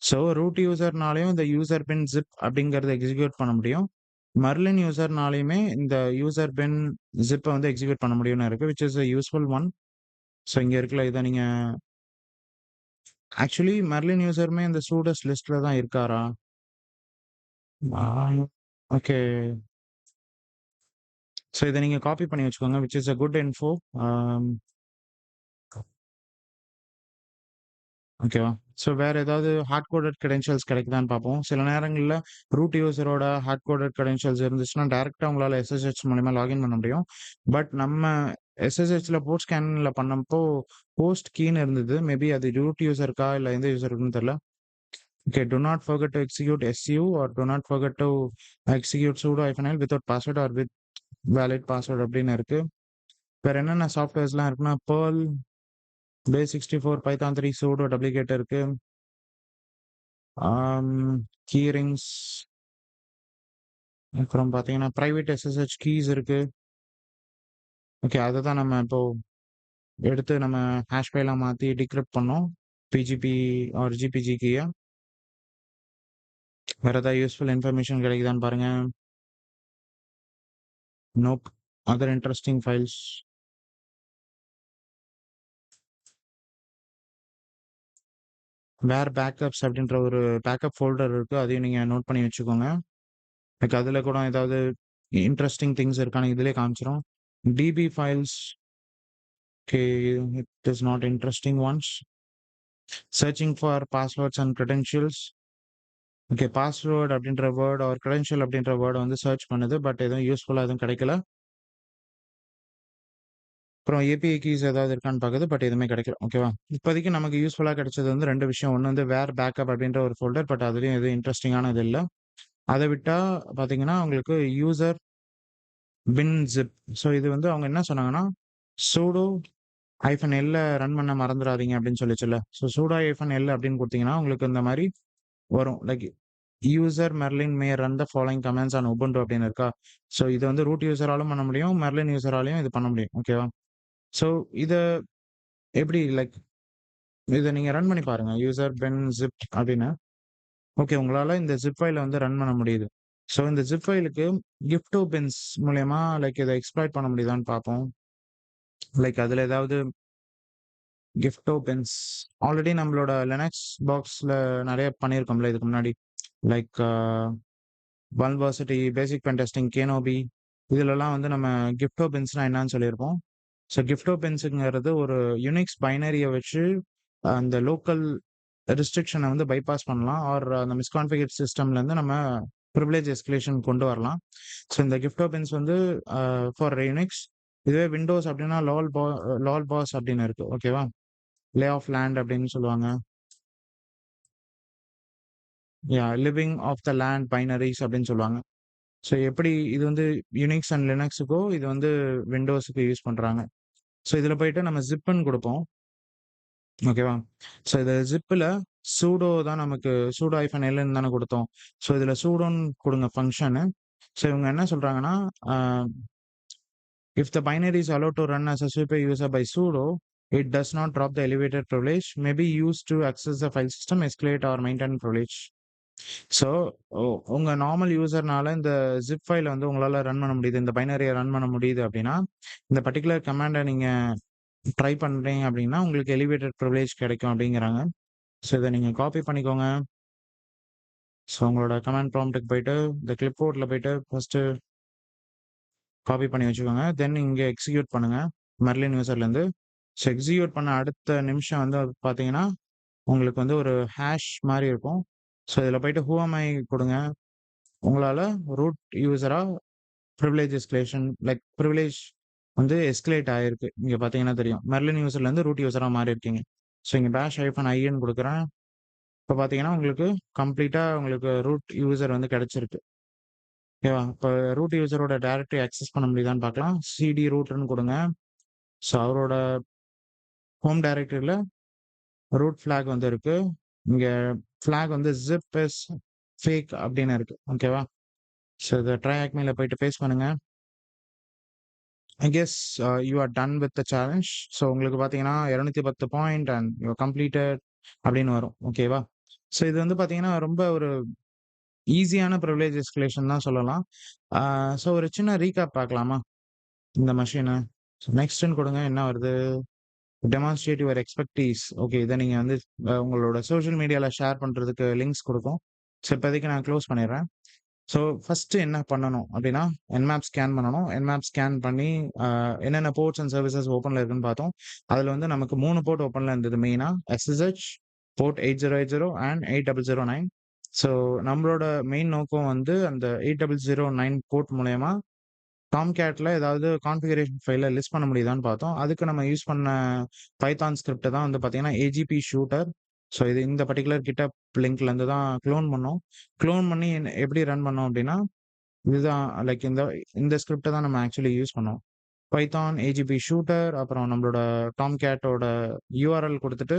ஸோ ரூட் யூசர்னாலயும் இந்த யூசர் பின் ஜிப் அப்படிங்கிறத எக்ஸிக்யூட் பண்ண முடியும். மர்லின் யூசர்னாலயுமே இந்த யூசர் பின் ஜிப்பை வந்து எக்ஸிக்யூட் பண்ண முடியும்னு இருக்கு. Which is a useful one. So இங்க இருக்குல்ல இதை நீங்க ஆக்சுவலி மர்லின் யூசருமே இந்த ஸ்டூடெண்ட்ஸ் லிஸ்ட்ல தான் இருக்காரா? ஓகே. ஸோ இதை நீங்க காப்பி பண்ணி வச்சுக்கோங்க. Which is a good info. ஓகேவா? ஸோ வேற ஏதாவது ஹார்ட் கோடட் கிரெடென்ஷியல்ஸ் கிடைக்குதான்னு பார்ப்போம். சில நேரங்கள்ல ரூட் யூசரோட ஹார்ட் கோடட் கிரெடென்ஷியல்ஸ் இருந்துச்சுன்னா, டைரக்ட்டா உங்களால SSH மூலியமா லாகின் பண்ண முடியும். பட் நம்ம SSHல போர்ட் ஸ்கேன்ல பண்ணப்போ போஸ்ட் கீன்னு இருந்தது. மேபி அது ரூட் யூசருக்கா இல்ல எந்த யூசருக்குன்னு தெரியல. Okay. Do not forget to execute SU or do not forget to execute sudo -l without password or with valid password அப்படின்னு இருக்கு. வேற என்னென்ன சாஃப்ட்வேர்ஸ்லாம் இருக்குன்னா, Perl, Base64, Python 3, sudo duplicate இருக்கு. ஆம், கீ ரிங்ஸ், அப்புறம் பார்த்தீங்கன்னா, பிரைவேட் SSH கீஸ் இருக்கு. ஓகே. அததான் நம்ம இப்போ எடுத்து நம்ம ஹாஷ் ஃபைலா மாத்தி டிகிரிப்ட் பண்ணோம். PGP ஆர் GPG கீய. வேற ஏதாவது யூஸ்ஃபுல் இன்ஃபர்மேஷன் கிடைக்குதான்னு பாருங்க. Nope. Other interesting files. Var backups அப்படின்ற ஒரு பேக்கப் ஃபோல்டர் இருக்கு. அதையும் நீங்க நோட் பண்ணி வச்சுக்கோங்க. லைக் அதுல கூட ஏதாவது இன்ட்ரஸ்டிங் திங்ஸ் இருக்கான்னு இதுலயே காமிச்சிரும். DB files. Okay. It is not interesting once. Searching for passwords and credentials. Okay. Password அப்படின்ற வேர்ட் ஆர் கிரெடென்ஷியல் அப்படின்ற வேர்ட் வந்து சர்ச் பண்ணுது. பட் எதுவும் யூஸ்ஃபுல்லா எதுவும் கிடைக்கல. அப்புறம் API கீஸ் ஏதாவது இருக்கான்னு பார்க்குது. பட் எதுவுமே கிடைக்கல. ஓகேவா? இப்போதைக்கு நமக்கு யூஸ்ஃபுல்லா கிடைச்சது வந்து 2 விஷயம். ஒண்ணு வந்து வேர் பேக்கப் அப்படின்ற ஒரு ஃபோல்டர். பட் அதுலயும் எதுவும் இன்ட்ரஸ்டிங்கானது இல்ல. அத விட்டா பார்த்தீங்கன்னா, உங்களுக்கு யூசர் பின் ஜிப். ஸோ இது வந்து அவங்க என்ன சொன்னாங்கன்னா, sudo -l ரன் பண்ண மறந்துறாதீங்க அப்படின்னு சொல்லிச்சுல்ல. ஸோ sudo -l அப்படின்னு குடுத்தீங்கன்னா, உங்களுக்கு இந்த மாரி வரும். Like user Merlin May run the following commands on Ubuntu அப்படின்னு இருக்கா? ஸோ இத வந்து ரூட் யூசராலும் பண்ண முடியும். மெர்லின் யூசராலயும் இது பண்ண முடியும். ஓகேவா? ஸோ இத எப்படி லைக் இத நீங்க ரன் பண்ணி பாருங்க. யூசர் பின் ஜிப் அப்படின்னு. ஓகே. உங்களால இந்த ஜிப் ஃபைல வந்து ரன் பண்ண முடியுது. ஸோ இந்த ஜிப் ஃபைலுக்கு கிஃப்டோ பின்ஸ் மூலியமா லைக் இத எக்ஸ்ப்ளாய்ட் பண்ண முடியுதான்னு பார்ப்போம். லைக் அதுல ஏதாவது கிஃப்டோ பின்ஸ் ஆல்ரெடி நம்மளோட லினக்ஸ் பாக்ஸ்ல நெறைய பண்ணியிருக்கோம்ல இதுக்கு முன்னாடி. லைக் வல்வர்சிட்டி, பேசிக் பென் டெஸ்டிங், கேனோபி இதுலலாம் வந்து நம்ம கிஃப்டோ பின்ஸ்னா என்னன்னு சொல்லியிருப்போம். ஸோ கிஃப்டோ பின்ஸுங்கிறது ஒரு யுனிக்ஸ் பைனரிய வச்சு அந்த லோக்கல் ரெஸ்ட்ரிக்ஷன வந்து பைபாஸ் பண்ணலாம். ஆர் அந்த மிஸ்கான்ஃபிகர் சிஸ்டம்லேருந்து நம்ம பிரிவிலேஜ் எஸ்கலேஷன் கொண்டு வரலாம். ஸோ இந்த கிஃப்டோ பின்ஸ் வந்து ஃபார் யுனிக்ஸ். இதுவே விண்டோஸ் அப்படின்னா லால் பாஸ் அப்படின்னு இருக்கு. ஓகேவா? லே ஆஃப் லேண்ட் அப்படின்னு சொல்லுவாங்க. Living off the land binaries அப்படின்னு சொல்லுவாங்க. ஸோ எப்படி இது வந்து யுனிக்ஸ் அண்ட் லினக்ஸுக்கோ இது வந்து விண்டோஸுக்கு யூஸ் பண்றாங்க. ஸோ இதுல போயிட்டு நம்ம ஜிப்ன்னு குடுப்போம். ஓகேவா? ஸோ இது ஜிப்ல சூடோ தான் நமக்கு சூடோ -lன்னு தானே குடுத்தோம். ஸோ இதுல சூடோன்னு குடுங்க ஃபங்ஷனு. ஸோ இவங்க என்ன சொல்றாங்கன்னா, uh if the binary is allow to run as a super user by sudo, it does not drop the elevated privilege, may be used to access the file system, escalate or maintain privilege. So, உ உங்க normal யூசர்னால இந்த zip ஃபைல வந்து உங்களால run பண்ண முடியுது. இந்த பைனரிய run பண்ண முடியுது அப்டின்னா, இந்த பர்ட்டிகுலர் கமாண்ட நீங்க ட்ரை பண்றீங்க அப்டின்னா, உங்களுக்கு எலிவேட்டட் பிரிவிலேஜ் கிடைக்கும் அப்டிங்கிறாங்க. ஸோ, இத நீங்க காப்பி பண்ணிக்கோங்க. ஸோ, உங்களோட கமாண்ட் ப்ராம்ப்ட்க்கு போயிட்டு, இந்த கிளிப்போர்ட்ல போயிட்டு ஃபர்ஸ்ட்டு காப்பி பண்ணி வச்சுக்கோங்க. தென் இங்க எக்ஸிக்யூட் பண்ணுங்க. மெர்லின் யூசர்லேருந்து. ஸோ, எக்ஸிக்யூட் பண்ண அடுத்த நிமிஷம் வந்து பார்த்தீங்கன்னா, உங்களுக்கு வந்து ஒரு ஹேஷ் மாரி இருக்கும். ஸோ, இதில போயிட்டு ஹூ அம் ஐ குடுங்க. உங்களால ரூட் யூசரா பிரிவிலேஜ் எஸ்கலேஷன் லைக் பிரிவிலேஜ் வந்து எஸ்கலேட் ஆயிருக்கு. இங்க பார்த்தீங்கன்னா தெரியும். மெர்லின் யூசர்லேருந்து ரூட் யூசரா மாறியிருக்கீங்க. ஸோ, இங்க பேஷ் ஹைஃபன் ஐன்னு குடுக்குறேன். இப்ப பார்த்தீங்கன்னா, உங்களுக்கு கம்ப்ளீட்டா உங்களுக்கு ரூட் யூசர் வந்து கிடைச்சிருக்கு. ஓகேவா? இப்ப ரூட் யூசரோட டைரக்டரி அக்சஸ் பண்ண முடியுதான்னு பார்க்கலாம். சிடி ரூட்ன்னு குடுங்க. ஸோ, அவரோட ஹோம் டைரக்டரில ரூட் ஃபிளாக் வந்து இருக்கு. இங்க ஃபிளாக் வந்து ஜிப் இஸ் ஃபேக் அப்படின்னு இருக்கு. ஓகேவா? ஸோ, இத ட்ரை ஆக்மில போயிட்டு பேஸ்ட் பண்ணுங்க. ஐ guess you are done with the challenge. So, உங்களுக்கு பார்த்தீங்கன்னா 210 பாயிண்ட் அண்ட் யூ கம்ப்ளீட்டட் அப்படின்னு வரும். ஓகேவா? ஸோ, இது வந்து பார்த்தீங்கன்னா, ரொம்ப ஒரு ஈஸியான பிரிவிலேஜ் எஸ்கலேஷன் தான் சொல்லலாம். ஆ ஸோ, ஒரு சின்ன ரீகேப் பார்க்கலாமா? இந்த மெஷின. ஸோ, நெக்ஸ்ட்ன்னு குடுங்க. என்ன வருது? Demonstrate your expertise. ஓகே. இத நீங்க வந்து உங்களோட சோசியல் மீடியால ஷேர் பண்றதுக்கு லிங்க்ஸ் குடுக்கும். ஸோ, இப்போதைக்கு நான் க்ளோஸ் பண்ணிடுறேன். ஸோ, ஃபர்ஸ்ட்டு என்ன பண்ணணும் அப்டின்னா, என்மேப் ஸ்கேன் பண்ணணும். என்மேப் ஸ்கேன் பண்ணி என்னென்ன போர்ட்ஸ் அண்ட் சர்வீசஸ் ஓப்பன்ல இருக்குன்னு பார்த்தோம். அதுல வந்து நமக்கு 3 போர்ட் ஓப்பன்ல இருந்தது மெயினா. SSH, port 8080 and 8009. ஸோ, நம்மளோட மெயின் நோக்கம் வந்து அந்த 8009 போர்ட் மூலியமா டாம்கேட்ல ஏதாவது கான்ஃபிகரேஷன் ஃபைல லிஸ்ட் பண்ண முடியுதான்னு பார்த்தோம். அதுக்கு நம்ம யூஸ் பண்ண பைதான் ஸ்கிரிப்ட் தான் வந்து பார்த்தீங்கன்னா, ஏஜிபி ஷூட்டர். ஸோ, இது இந்த பர்ட்டிகுலர் கிட்டப் லிங்க்லேருந்து தான் குளோன் பண்ணோம். குளோன் பண்ணி எப்படி ரன் பண்ணோம் அப்டின்னா, இதுதான் லைக் இந்த ஸ்கிரிப்ட்ட தான் நம்ம ஆக்சுவலி யூஸ் பண்ணோம். பைதான் ஏஜிபி ஷூட்டர் அப்புறம் நம்மளோட டாம்கேட்டோட யூஆர்எல் குடுத்துட்டு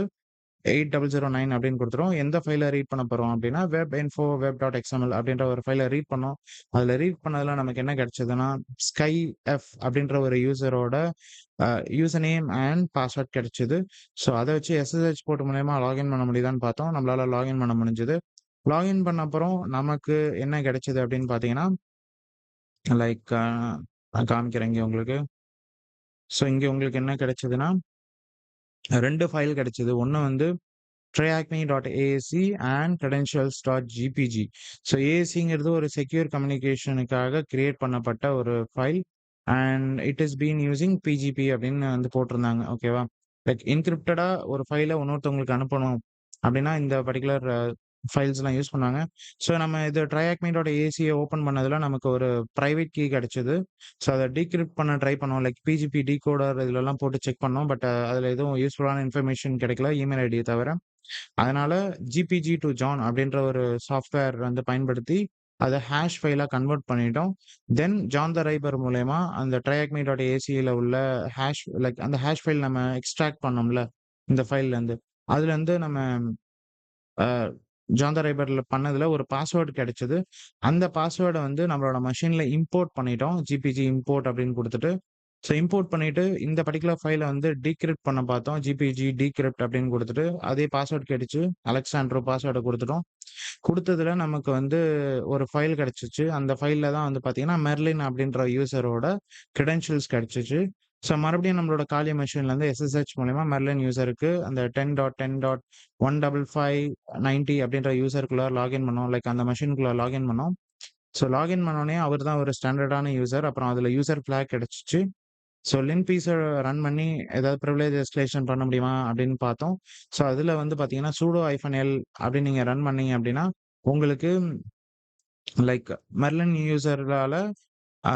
8009 அப்படின்னு குடுத்துரும். எந்த ஃபைல ரீட் பண்ண போறோம் அப்படின்னா, web info web dot XML அப்படின்ற ஒரு ஃபைல ரீட் பண்ணோம். அதுல ரீட் பண்ணதுல நமக்கு என்ன கிடைச்சதுன்னா, ஸ்கை எஃப் அப்படின்ற ஒரு யூசரோட அ யூசர் நேம் அண்ட் பாஸ்வேர்ட் கிடைச்சது. ஸோ, அத வச்சு எஸ்எஸ்ஹெச் போர்ட் மூலியமா லாகின் பண்ண முடியுதான்னு பார்த்தோம். நம்மளால லாகின் பண்ண முடிஞ்சது. லாகின் பண்ண அப்புறம் நமக்கு என்ன கிடைச்சது அப்படின்னு பார்த்தீங்கன்னா, லைக் நான் காமிக்கிறேன் இங்க உங்களுக்கு. ஸோ, இங்க உங்களுக்கு என்ன கிடைச்சதுன்னா, 2 ஃபைல் கிடைச்சது. ஒண்ணு வந்து triacme.asc அண்ட் credentials.gpg. ஸோ ஏஎஸ்சிங்கிறது ஒரு செக்யூர் கம்யூனிகேஷனுக்காக கிரியேட் பண்ணப்பட்ட ஒரு file. And it is been using PGP அப்படின்னு வந்து போட்டிருந்தாங்க. ஓகேவா? லைக் என்கிரிப்டடா ஒரு ஃபைல இன்னொருத்தவங்களுக்கு அனுப்பணும் அப்படின்னா இந்த பர்ட்டிகுலர் ஃபைல்ஸ்லாம் யூஸ் பண்ணாங்க. ஸோ நம்ம இது triacme.ac ஓப்பன் பண்ணதுல நமக்கு ஒரு பிரைவேட் கீ கிடைச்சது. ஸோ அத டீக்ரிப்ட் பண்ண ட்ரை பண்ணோம். லைக் பிஜிபி டிகோடர் இதுலலாம் போட்டு செக் பண்ணோம். பட் அதுல எதுவும் யூஸ்ஃபுல்லான இன்ஃபர்மேஷன் கிடைக்கல. இமெயில் ஐடிய தவிர. அதனால ஜிபிஜி டூ ஜான் அப்படின்ற ஒரு சாஃப்ட்வேர் வந்து பயன்படுத்தி அத ஹாஷ் ஃபைலா கன்வெர்ட் பண்ணிட்டோம். தென் ஜான் த ரைபர் மூலியமா அந்த triacme.ac உள்ள லைக் அந்த ஹாஷ் ஃபைல் நம்ம எக்ஸ்ட்ராக்ட் பண்ணோம்ல, இந்த ஃபைல்லேருந்து. அதுலேருந்து நம்ம அ ஜான் த ரைபர்ல பண்ணதுல ஒரு பாஸ்வேர்ட் கிடைச்சது. அந்த பாஸ்வேர்ட வந்து நம்மளோட மெஷின்ல இம்போர்ட் பண்ணிட்டோம். ஜிபிஜி இம்போர்ட் அப்படின்னு குடுத்துட்டு. ஸோ இம்போர்ட் பண்ணிட்டு இந்த பர்ட்டிகுலர் ஃபைல வந்து டீக்ரிப்ட் பண்ண பார்த்தோம். ஜிபிஜி டீக்ரிப்ட் அப்படின்னு குடுத்துட்டு, அதே பாஸ்வேர்ட் கேட்டுச்சு. அலெக்சாண்ட்ரோ பாஸ்வேர்ட குடுத்துட்டோம். குடுத்ததுல நமக்கு வந்து ஒரு ஃபைல் கிடைச்சுச்சு. அந்த ஃபைல்ல தான் வந்து பார்த்தீங்கன்னா, மெர்லின் அப்படின்ற யூசரோட கிரெடென்ஷியல்ஸ் கிடைச்சுச்சு. ஸோ மறுபடியும் நம்மளோட காலி மெஷின்லேருந்து எஸ்எஸ்ஹெச் மூலியமா மெர்லின் யூசருக்கு அந்த 10.10.15590 அப்படின்ற யூசருக்குள்ள லாகின் பண்ணோம். லைக் அந்த மெஷின்குள்ள லாகின் பண்ணோம். ஸோ லாகின் பண்ணோனே அவர் தான் ஒரு ஸ்டாண்டர்டான யூசர். அப்புறம் அதுல யூசர் ஃபிளாக் கிடைச்சுச்சு. ஸோ லின்பீஸ ரன் பண்ணி ஏதாவது பிரிவிலேஜ் எஸ்கலேஷன் பண்ண முடியுமா அப்படின்னு பார்த்தோம். ஸோ அதுல வந்து பார்த்தீங்கன்னா, சூடோ -எல் அப்படின்னு நீங்க ரன் பண்ணீங்க அப்படின்னா, உங்களுக்கு லைக் மெர்லின் யூசரால ஆ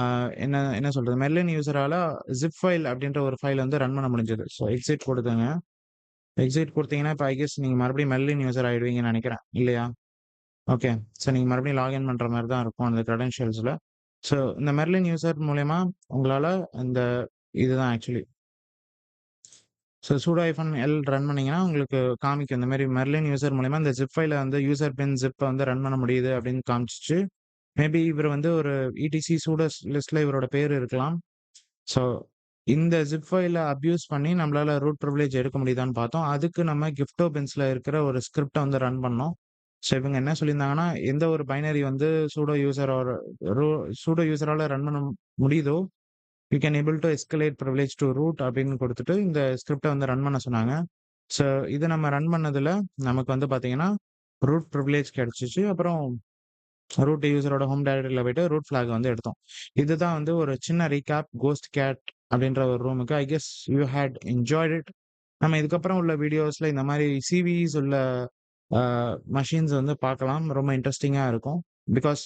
என்ன என்ன சொல்றது? மெர்லின் யூசரால ஜிப் ஃபைல் அப்படின்ற ஒரு ஃபைல் வந்து ரன் பண்ண முடிஞ்சது. So exit குடுத்தேங்க. எக்ஸிட் குடுத்தீங்கன்னா, இப்ப ஐ கெஸ் நீங்க மறுபடியும் மெர்லின் யூசர் ஆயிடுவீங்கன்னு நெனைக்கிறேன். இல்லையா? ஓகே. ஸோ நீங்க மறுபடியும் லாகின் பண்ற மாரி தான் இருக்கும் அந்த கிரெடென்ஷியல்ஸ்ல. ஸோ இந்த மெர்லின் யூசர் மூலியமா உங்களால இந்த இதுதான் actually. So sudo -L run பண்ணீங்கன்னா, உங்களுக்கு காமிக்கும். இந்த மாரி மெர்லின் யூசர் மூலியமா இந்த ஜிப் ஃபைல வந்து யூசர் பின் ஜிப்ப வந்து ரன் பண்ண முடியுது அப்படின்னு காமிச்சுச்சு. மேபி இவரு வந்து ஒரு இடிசி சூடோஸ் லிஸ்ட்ல இவரோட பேரு இருக்கலாம். ஸோ இந்த ஜிப் ஃபைல அப்யூஸ் பண்ணி நம்மளால ரூட் பிரிவிலேஜ் எடுக்க முடியுதான்னு பார்த்தோம். அதுக்கு நம்ம கிஃப்டோ பின்ஸ்ல இருக்கிற ஒரு ஸ்கிரிப்ட்ட வந்து ரன் பண்ணோம். ஸோ இவங்க என்ன சொல்லியிருந்தாங்கன்னா, எந்த ஒரு பைனரி வந்து சூடோ யூசர் ஆர் ரூ சூடோ யூசரால ரன் பண்ண முடியுதோ, you can able to escalate privilege to root அப்படின்னு குடுத்துட்டு, இந்த ஸ்கிரிப்ட்ட வந்து ரன் பண்ண சொன்னாங்க. ஸோ இத நம்ம ரன் பண்ணதுல, நமக்கு வந்து பார்த்தீங்கன்னா, ரூட் பிரிவிலேஜ் கிடைச்சுச்சு. அப்புறம் ரூட் யூசரோட ஹோம் டைரக்டரில போயிட்டு ரூட் ஃபிளாக் வந்து எடுத்தோம். இதுதான் வந்து ஒரு சின்ன ரீகேப் கோஸ்ட் கேட் அப்படின்ற ஒரு ரூமுக்கு. I guess you had enjoyed it. நம்ம இதுக்கப்புறம் உள்ள வீடியோஸ்ல இந்த மாரி சிவிஸ் உள்ள அ மெஷின்ஸ் வந்து பார்க்கலாம். ரொம்ப இன்ட்ரஸ்டிங்கா இருக்கும். பிகாஸ்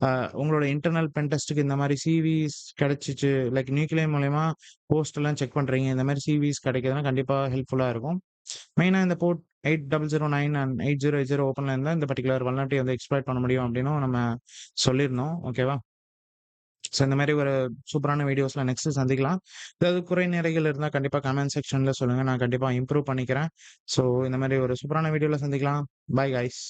அ உங்களோட இன்டர்னல் பென் டெஸ்ட்க்கு இந்த மாரி சிவிஸ் கிடைச்சுச்சு, லைக் நியூக்ளியர் மூலியமா போஸ்ட் எல்லாம் செக் பண்றீங்க. இந்த மாரி சிவிஸ் கிடைக்குதுன்னா கண்டிப்பா ஹெல்ப்ஃபுல்லா இருக்கும். மெயினா இந்த போர்ட் 8009 அண்ட் 8080 ஓப்பன்ல இருந்தா இந்த பர்ட்டிகுலர் வல்னரபிலிட்டி வந்து எக்ஸ்ப்ளாய்ட் பண்ண முடியும் அப்டின்னும் நம்ம சொல்லியிருந்தோம். ஓகேவா? ஸோ இந்த மாரி ஒரு சூப்பரான வீடியோஸ்ல நெக்ஸ்ட் சந்திக்கலாம். ஏதாவது குறை நிறைகள் இருந்தா கண்டிப்பா கமெண்ட் செக்ஷன்ல சொல்லுங்க. நான் கண்டிப்பா இம்ப்ரூவ் பண்ணிக்கிறேன். ஸோ இந்த மாரி ஒரு சூப்பரான வீடியோல சந்திக்கலாம். Bye guys.